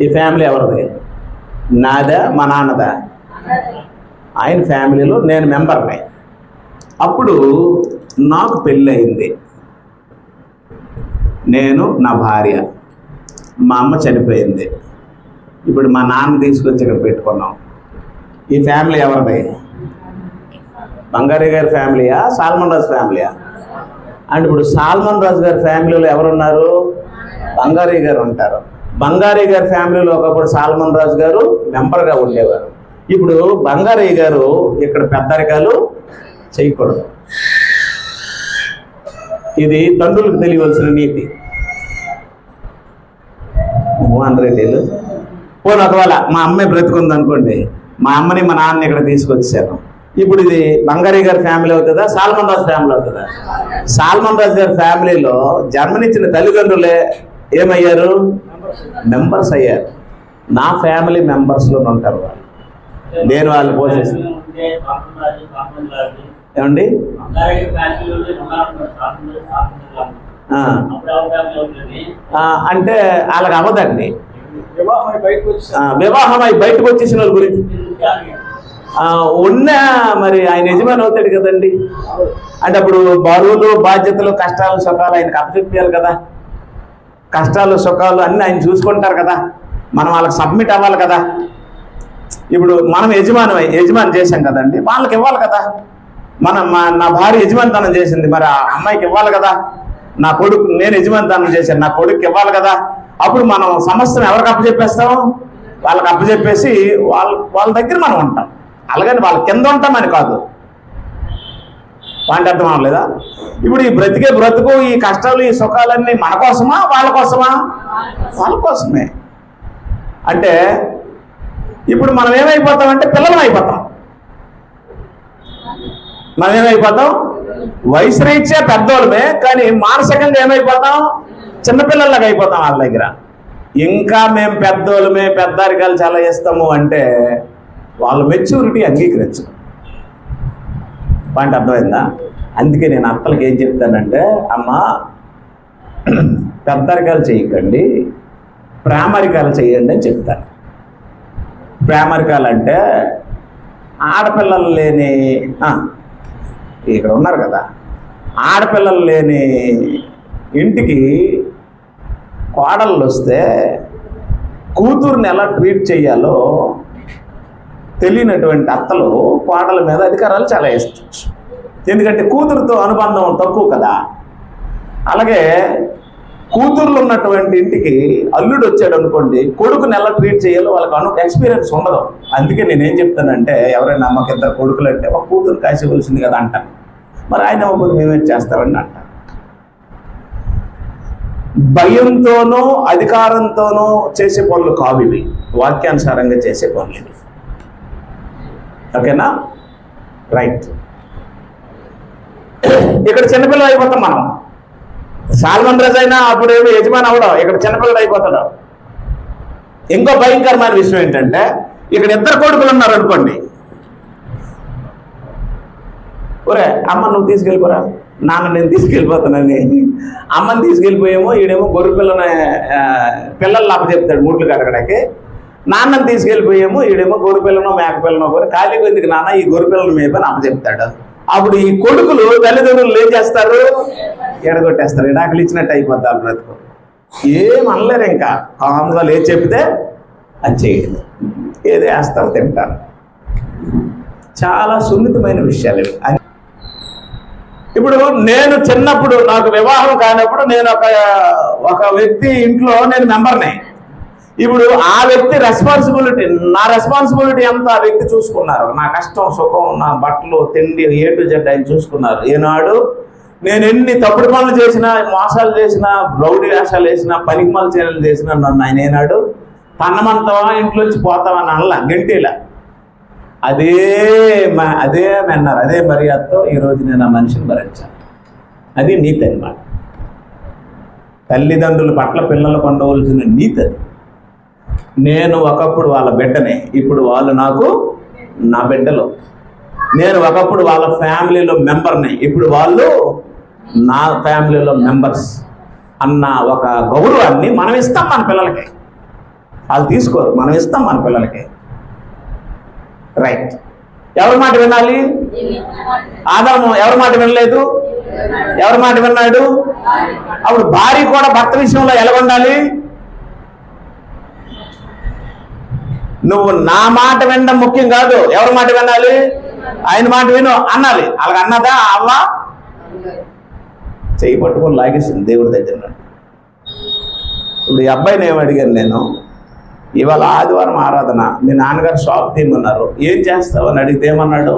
ఈ ఫ్యామిలీ ఎవరిది? నాదా, మా నాన్నదా? ఆయన ఫ్యామిలీలో నేను మెంబర్ని. అప్పుడు నాకు పెళ్ళి అయింది. నేను, నా భార్య, మా అమ్మ చనిపోయింది. ఇప్పుడు మా నాన్న తీసుకొచ్చి ఇక్కడ పెట్టుకున్నాం. ఈ ఫ్యామిలీ ఎవరిది? బంగారయ్య గారి ఫ్యామిలీయా, సాల్మన్ రాజు ఫ్యామిలీయా? అంటే ఇప్పుడు సాల్మన్ రాజు గారి ఫ్యామిలీలో ఎవరున్నారు? బంగారయ్య గారు ఉంటారు. బంగారయ్య గారి ఫ్యామిలీలో ఒకప్పుడు సాల్మన్ రాజు గారు మెంబర్గా ఉండేవారు. ఇప్పుడు బంగారయ్య గారు ఇక్కడ పెద్దరికాలు చేయకూడదు. ఇది తండ్రులకు తెలియవలసిన నీతి. మోహన్ రెడ్డిలు పోనీ ఒకవేళ మా అమ్మాయి బ్రతుకుంది అనుకోండి, మా అమ్మని మా నాన్నని ఇక్కడ తీసుకొచ్చాను. ఇప్పుడు ఇది బంగారయ్య గారి ఫ్యామిలీ అవుతుందా, సాల్మన్ రాజు ఫ్యామిలీ అవుతుందా? సాల్మన్ రాజు గారి ఫ్యామిలీలో జన్మనిచ్చిన తల్లిదండ్రులే ఏమయ్యారు? మెంబర్స్ అయ్యారు. నా ఫ్యామిలీ మెంబర్స్లో ఉంటారు వాళ్ళు. నేను వాళ్ళు పోషిస్తాను. ఏమండి? అంటే వాళ్ళకి అవ్వదండి. వివాహమై బయటకు వచ్చేసిన వాళ్ళ గురించి ఉన్న మరి ఆయన యజమాని అవుతాడు కదండి. అంటే అప్పుడు బరువులు, బాధ్యతలు, కష్టాలు, సుఖాలు ఆయనకు అప్పచెప్పాలి కదా. కష్టాలు, సుఖాలు అన్నీ ఆయన చూసుకుంటారు కదా. మనం వాళ్ళకి సబ్మిట్ అవ్వాలి కదా. ఇప్పుడు మనం యజమాని చేశాం కదండి, వాళ్ళకి ఇవ్వాలి కదా. నా భార్య యజమానితనం చేసింది, మరి ఆ అమ్మాయికి ఇవ్వాలి కదా. నా కొడుకు, నేను యజమానితనం చేశాను, నా కొడుకు ఇవ్వాలి కదా. అప్పుడు మనం సమస్యను ఎవరికి అప్పచెప్పేస్తాం? వాళ్ళకి అప్పచెప్పేసి వాళ్ళ దగ్గర మనం ఉంటాం. అలాగని వాళ్ళ కింద ఉంటామని కాదు. వాటి అర్థం అవ్వలేదా? ఇప్పుడు ఈ బ్రతుకు, ఈ కష్టాలు, ఈ సుఖాలన్నీ మన కోసమా వాళ్ళ కోసమా? వాళ్ళ కోసమే. అంటే ఇప్పుడు మనం ఏమైపోతామంటే పిల్లలం అయిపోతాం. మనం ఏమైపోతాం? వయసు రీత్యా పెద్దోళ్ళమే, కానీ మానసికంగా ఏమైపోతాం? చిన్నపిల్లలాగా అయిపోతాం వాళ్ళ దగ్గర. ఇంకా మేము పెద్దోళ్ళమే, పెద్దారికాలు చాలా ఇస్తాము అంటే వాళ్ళ మెచ్యూరిటీ అంగీకరించు. పాయింట్ అర్థమైందా? అందుకే నేను అత్తలకి ఏం చెప్తానంటే, అమ్మ పెద్దరికాలు చేయకండి, ప్రేమరికాలు చేయండి అని చెప్తాను. ప్రేమరికాలు అంటే ఆడపిల్లలు లేని, ఇక్కడ ఉన్నారు కదా, ఆడపిల్లలు లేని ఇంటికి కోడళ్ళు వస్తే కూతుర్ని ఎలా ట్రీట్ చేయాలో తెలియనటువంటి అత్తలు కోడల మీద అధికారాలు చాలా ఇష్టం. ఎందుకంటే కూతురుతో అనుబంధం తక్కువ కదా. అలాగే కూతుర్లు ఉన్నటువంటి ఇంటికి అల్లుడు వచ్చాడు అనుకోండి, కొడుకుని ఎలా ట్రీట్ చేయాలో వాళ్ళకి ఎక్స్పీరియన్స్ ఉండదు. అందుకే నేనేం చెప్తానంటే, ఎవరైనా అమ్మకి ఇద్దరు కొడుకులు అంటే ఒక కూతురు కాసివలసింది కదా అంటాను. మరి ఆయన అవ్వకపోతే మేమేం చేస్తామని అంటాను. భయంతోనూ అధికారంతోనూ చేసే పనులు కావు ఇవి, వాక్యానుసారంగా చేసే పనులు ఇవి. ఓకేనా? రైట్. ఇక్కడ చిన్నపిల్లలు అయిపోతాం మనం. సాల్మన్ రాజు అయినా అప్పుడేమో యజమాని అవడం, ఇక్కడ చిన్నపిల్లలు అయిపోతాడు. ఇంకో భయంకరమైన విషయం ఏంటంటే, ఇక్కడ ఇద్దరు కొడుకులు ఉన్నారు అనుకోండి, ఒరే అమ్మ నువ్వు తీసుకెళ్ళిపోరా, నాన్న నేను తీసుకెళ్ళిపోతానని అమ్మని తీసుకెళ్ళిపోయేమో, ఈడేమో గొర్రె పిల్లలు అప్పచెప్తాడు మూట్లు కడగడానికి. నాన్నని తీసుకెళ్ళిపోయేమో, ఈడేమో గొర్రె పిల్లనో మేక పిల్లనో కూడా ఖాళీగా ఎందుకు నాన్న ఈ గొర్రె పిల్లల మేపని అప్పచెప్తాడు. అప్పుడు ఈ కొడుకులు తల్లిదండ్రులు ఏం చేస్తారు? ఎడగొట్టేస్తారు. ఇడాకులు ఇచ్చినట్టు అయిపోతారు బ్రతుకు. ఏమనలేరు, ఇంకా కామ్గా ఏది చెప్తే అది చేయదు, ఏదో వేస్తారు, తింటారు. చాలా సున్నితమైన విషయాలు ఇవి. ఇప్పుడు నేను చిన్నప్పుడు, నాకు వివాహం కానప్పుడు, నేను ఒక వ్యక్తి ఇంట్లో నేను మెంబర్ని. ఇప్పుడు ఆ వ్యక్తి రెస్పాన్సిబిలిటీ, నా రెస్పాన్సిబిలిటీ అంతా ఆ వ్యక్తి చూసుకున్నారు. నా కష్టం సుఖం, నా బట్టలు తిండి A to Z ఆయన చూసుకున్నారు. ఈనాడు నేను ఎన్ని తప్పుడు పనులు చేసినా, మోసాలు చేసినా, రౌడీ వేషాలు వేసినా, పనికిమాల చర్యలు చేసినా నన్ను ఆయన ఏనాడు పన్నమంతావా ఇంట్లోంచి పోతావా అని అనలా, గంటేలా. అదే అన్నారు, అదే మర్యాదతో ఈరోజు నేను ఆ మనిషిని భరించాను. అది నీతి అన్నమాట. తల్లిదండ్రుల పట్ల పిల్లలకు ఉండవలసిన నీతి అది. నేను ఒకప్పుడు వాళ్ళ బిడ్డనే, ఇప్పుడు వాళ్ళు నాకు నా బిడ్డలు. నేను ఒకప్పుడు వాళ్ళ ఫ్యామిలీలో మెంబర్ని, ఇప్పుడు వాళ్ళు నా ఫ్యామిలీలో మెంబర్స్ అన్న ఒక గౌరవాన్ని మనం ఇస్తాం మన పిల్లలకి. వాళ్ళు తీసుకోరు, మనం ఇస్తాం మన పిల్లలకి. రైట్. ఎవరి మాట వినాలి? ఆదాము ఎవరి మాట వినలేదు? ఎవరి మాట విన్నాడు? అప్పుడు భార్య కూడా భర్త విషయంలో ఎలా ఉండాలి? నువ్వు నా మాట వినడం ముఖ్యం కాదు, ఎవరి మాట వినాలి? ఆయన మాట విను అనాలి. అలాగ అన్నదా అవ్వ? చెయ్యి పట్టుకొని లాగేసింది దేవుడి దగ్గర. ఇప్పుడు ఈ అబ్బాయిని ఏమడిగాను నేను, ఇవాళ ఆదివారం ఆరాధన, మీ నాన్నగారు షాప్ తీయమన్నారు, ఏం చేస్తావు అని అడిగితే ఏమన్నాడు?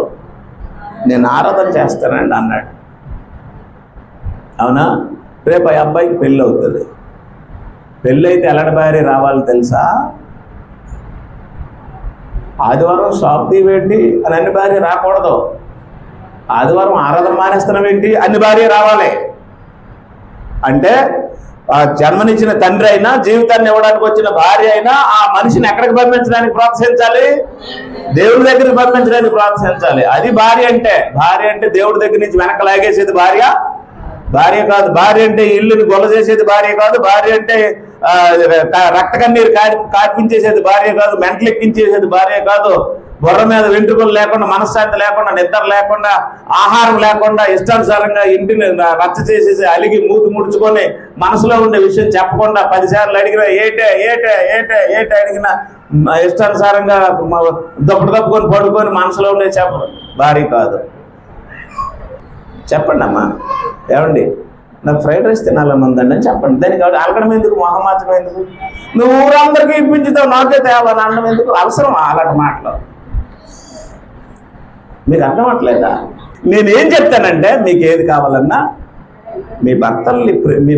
నేను ఆరాధన చేస్తానండి అన్నాడు. అవునా? రేపు ఆ అబ్బాయికి పెళ్ళి అవుతుంది. పెళ్ళి అయితే ఎలాంటి భార్య రావాలి తెలుసా? ఆదివారం షాప్ తీవేంటి అని అన్ని భార్య రాకూడదు. ఆదివారం ఆరాధన మానేస్తున్నామేంటి అన్ని భార్య రావాలి. అంటే జన్మనిచ్చిన తండ్రి అయినా, జీవితాన్ని ఇవ్వడానికి వచ్చిన భార్య అయినా ఆ మనిషిని ఎక్కడికి పంపించడానికి ప్రోత్సహించాలి? దేవుడి దగ్గరికి పంపించడానికి ప్రోత్సహించాలి. అది భార్య అంటే. భార్య అంటే దేవుడి దగ్గర నుంచి వెనక లాగేసేది భార్య కాదు. భార్య అంటే ఇల్లుని గొల్ల చేసేది భార్య కాదు. భార్య అంటే రక్త కన్నీరు కార్పించేసేది భార్య కాదు. మెంటలు ఎక్కించేసేది భార్య కాదు. బుర్ర మీద వెంట్రుకలు లేకుండా, మనశ్శాంతి లేకుండా, నిద్ర లేకుండా, ఆహారం లేకుండా, ఇష్టానుసారంగా ఇంటిని రచ్చ చేసేసి అలిగి మూతి ముడుచుకొని మనసులో ఉండే విషయం చెప్పకుండా 10 సార్లు అడిగినా ఏటే అడిగినా ఇష్టానుసారంగా దప్పుకొని పడుకొని మనసులో ఉండే చెప్పదు భార్య కాదు. చెప్పండి అమ్మా, ఏమండి నాకు ఫ్రైడ్ రైస్ తినాలని ఉందండి అని చెప్పండి. దానికి అలకడం ఎందుకు? మొహమాచం ఎందుకు? నువ్వు ఊరందరికీ ఇప్పించుతావు, నాకే తేవాలని అనడం ఎందుకు? అవసరం అలాంటి మాటలు. మీకు అర్థం అవ్వట్లేదా? నేనేం చెప్తానంటే, మీకు ఏది కావాలన్నా మీ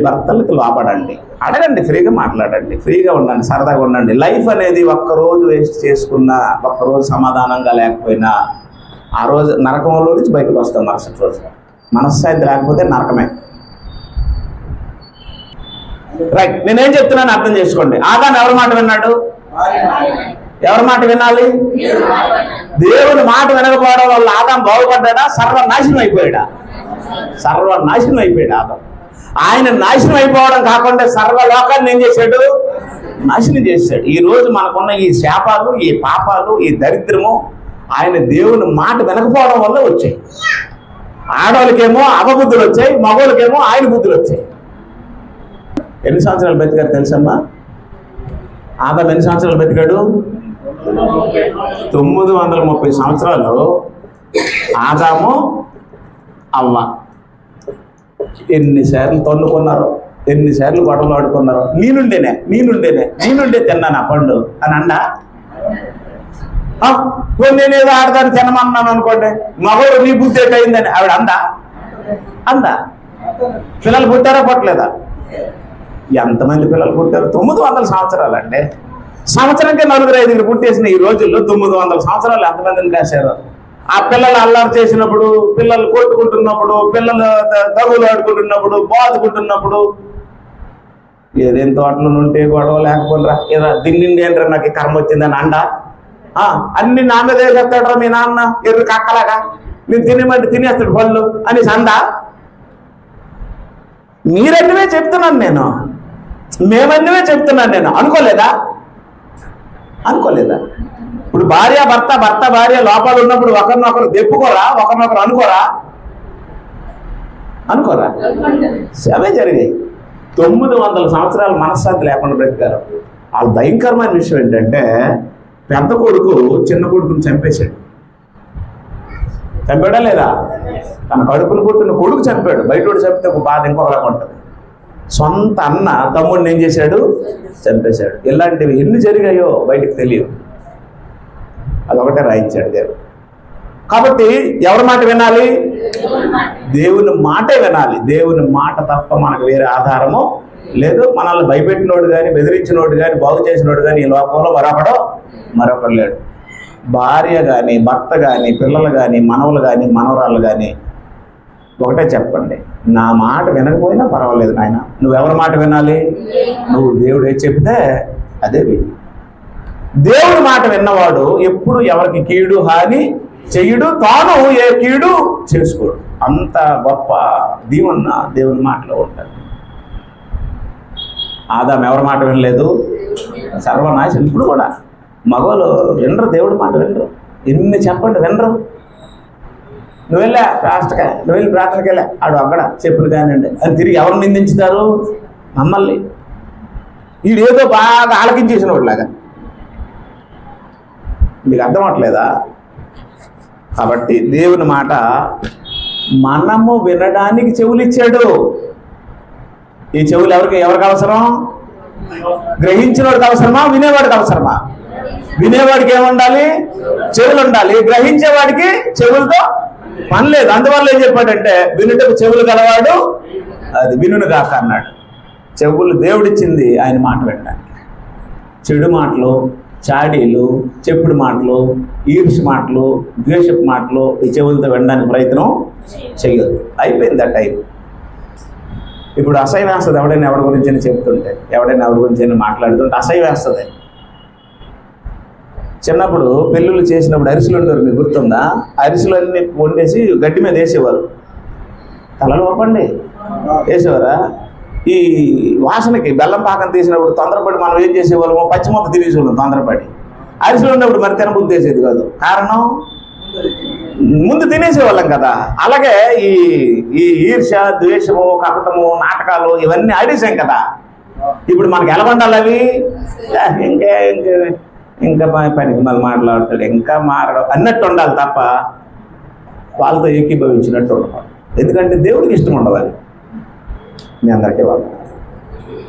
భర్తలకి లోపడండి, అడగండి, ఫ్రీగా మాట్లాడండి, ఫ్రీగా ఉండండి, సరదాగా ఉండండి. లైఫ్ అనేది ఒక్కరోజు వేస్ట్ చేసుకున్నా, ఒక్కరోజు సమాధానంగా లేకపోయినా ఆ రోజు నరకంలో నుంచి బయటకు వస్తాం. మరుసటి రోజు మనశ్శాంతి లేకపోతే నరకమే. రైట్, నేనేం చెప్తున్నాను అర్థం చేసుకోండి. ఆదాము ఎవరి మాట విన్నాడు? ఎవరి మాట వినాలి? దేవుని మాట వినకపోవడం వల్ల ఆదాము బాగుపడ్డా? సర్వనాశనం అయిపోయాడా? సర్వనాశనం అయిపోయాడు ఆదాము. ఆయన నాశనం అయిపోవడం కాకుండా సర్వలోకాన్ని ఏం చేశాడు? నాశనం చేశాడు. ఈ రోజు మనకున్న ఈ శాపాలు, ఈ పాపాలు, ఈ దరిద్రము ఆయన దేవుని మాట వినకపోవడం వల్ల వచ్చాయి. ఆడవాళ్ళకేమో అవబుద్ధులు వచ్చాయి, మగవాళ్ళకేమో ఆయన బుద్ధులు వచ్చాయి. ఎన్ని సంవత్సరాలు బతికారు తెలుసమ్మా? ఆదాము ఎన్ని సంవత్సరాలు బతికాడు? 930 సంవత్సరాలు. ఆదాము అవ్వ ఎన్నిసార్లు తన్నుకున్నారు, ఎన్నిసార్లు గొడవలు ఆడుకున్నారు. నేనుండే తిన్నాను ఆ పండు అని అండా. నేనేదో ఆడదాన్ని తినమన్నాను అనుకోండి, మగోడు నీ బుద్ధి ఏంటయిందని ఆవిడ అందా. పిల్లలు పుట్టారా పుట్టలేదా? ఎంతమంది పిల్లలు పుట్టారు? 900 సంవత్సరాలు అండి. సంవత్సరానికి 4-5 పుట్టేసిన ఈ రోజుల్లో 900 సంవత్సరాలు ఎంతమందిని కాశారు? ఆ పిల్లలు అల్లరి చేసినప్పుడు, పిల్లలు కొట్టుకుంటున్నప్పుడు, పిల్లలు తగులు ఆడుకుంటున్నప్పుడు, బాదుకుంటున్నప్పుడు, ఏదేం తోటలు ఉంటే గొడవ లేకపోయినరా, ఏదో దిండి ఏంట్రా నాకు ఈ కర్మ వచ్చిందని అండా. అన్ని నా మీద వేసేస్తాడరా మీ నాన్న ఎర్ర కక్కలాగా, నేను తినేమంటే తినేస్తాడు పళ్ళు అని అందా. మీరన్నవే చెప్తున్నాను నేను, మేమన్నవే చెప్తున్నాను నేను. అనుకోలేదా? ఇప్పుడు భార్య భర్త, భర్త భార్య లోపాలు ఉన్నప్పుడు ఒకరినొకరు దెప్పుకోరా, ఒకరినొకరు అనుకోరా? అవే జరిగాయి. 900 సంవత్సరాలు మనశ్శాంతి లేకుండా బ్రతికారు. వాళ్ళ భయంకరమైన విషయం ఏంటంటే, పెద్ద కొడుకు చిన్న కొడుకుని చంపేశాడు. చంపాడా లేదా? తన కడుపును పుట్టిన కొడుకు చంపాడు. బయటోడు చంపితే ఒక బాధ ఇంకొకలాగా ఉంటుంది. సొంత అన్న తమ్ముడిని ఏం చేశాడు? చంపేశాడు. ఇలాంటివి ఎన్ని జరిగాయో బయటకు తెలియదు. అదొకటే రాయించాడు దేవుడు. కాబట్టి ఎవరి మాట వినాలి? దేవుని మాటే వినాలి. దేవుని మాట తప్ప మనకు వేరే ఆధారము లేదు. మనల్ని భయపెట్టినోడు కానీ, బెదిరించినోడు కానీ, బాగు చేసినోడు కానీ ఈ లోకంలో మరొకరు లేడు. భార్య కానీ, భర్త కానీ, పిల్లలు కానీ, మనవలు కానీ, మనవరాళ్ళు కానీ ఒకటే చెప్పండి, నా మాట వినకపోయినా పర్వాలేదు నాయన, నువ్వెవరి మాట వినాలి? నువ్వు దేవుడు ఏది చెప్తే అదే విని. దేవుడి మాట విన్నవాడు ఎప్పుడు ఎవరికి కీడు హాని చెయ్యడు, తాను ఏ కీడు చేసుకోడు. అంత గొప్ప దీవెన దేవుని మాటలో ఉంటాడు. ఆదాము ఎవరి మాట వినలేదు? సర్వనాశనం. ఇప్పుడు కూడా మగవాళ్ళు వినరు, దేవుడి మాట వినరు. ఎన్ని చెప్పండి వినరు. నువ్వు వెళ్ళి ప్రార్థనకి వెళ్ళా, ఆడు అక్కడ చెప్పులు కానివ్వండి అని తిరిగి ఎవరు నిందించుతారు? మమ్మల్ని. వీడేదో బాగా ఆలకించేసిన వాడిలాగా. మీకు అర్థం అవట్లేదా? కాబట్టి దేవుని మాట మనము వినడానికి చెవులు ఇచ్చాడు. ఈ చెవులు ఎవరికి అవసరం? గ్రహించినవాడికి అవసరమా? వినేవాడికి అవసరమా? వినేవాడికి ఏముండాలి? చెవులు ఉండాలి. గ్రహించేవాడికి చెవులతో పని లేదు. అందువల్ల ఏం చెప్పాడంటే, వినుటకు చెవులు గలవాడు అది వినును గాక అన్నాడు. చెవులు దేవుడిచ్చింది ఆయన మాట వినడానికి. చెడు మాటలు, చాడీలు, చెప్పుడు మాటలు, ఈర్ష్య మాటలు, ద్వేషపు మాటలు ఈ చెవులతో వినడానికి ప్రయత్నం చేయొద్దు. అయిపోయింది ఆ టైం. ఇప్పుడు అసహ్యం వేస్తుంది. ఎవడైనా ఎవరి గురించి చెప్తుంటే, ఎవడైనా ఎవరి గురించి మాట్లాడుతుంటే అసహ్యం వేస్తుంది. చిన్నప్పుడు పెళ్ళిళ్ళు చేసినప్పుడు అరిసెలు ఉండేవారు, మీకు గుర్తుందా? అరిసెలు అన్నీ వండేసి గడ్డి మీద వేసేవారు. తలలో ఒప్పండి వేసేవారా? ఈ వాసనకి బెల్లం పాకం తీసినప్పుడు తొందరపడి మనం ఏం చేసేవాళ్ళము? పచ్చిమొక్క తినేసేవాళ్ళం తొందరపడి. అరిసెలు ఉన్నప్పుడు మరి తినబుద్ధి వేసేది కాదు. కారణం ముందు తినేసేవాళ్ళం కదా. అలాగే ఈ ఈర్ష్య, ద్వేషము, కపటము, నాటకాలు ఇవన్నీ ఆడేసాం కదా. ఇప్పుడు మనకి ఎలా ఉండాలి అవి? ఇంకా పని మళ్ళీ మాట్లాడతాడు, ఇంకా మారడం అన్నట్టు ఉండాలి తప్ప వాళ్ళతో ఏకీభవించినట్టు ఉండదు. ఎందుకంటే దేవుడికి ఇష్టం ఉండవాలి. మీ అందరికీ వాళ్ళు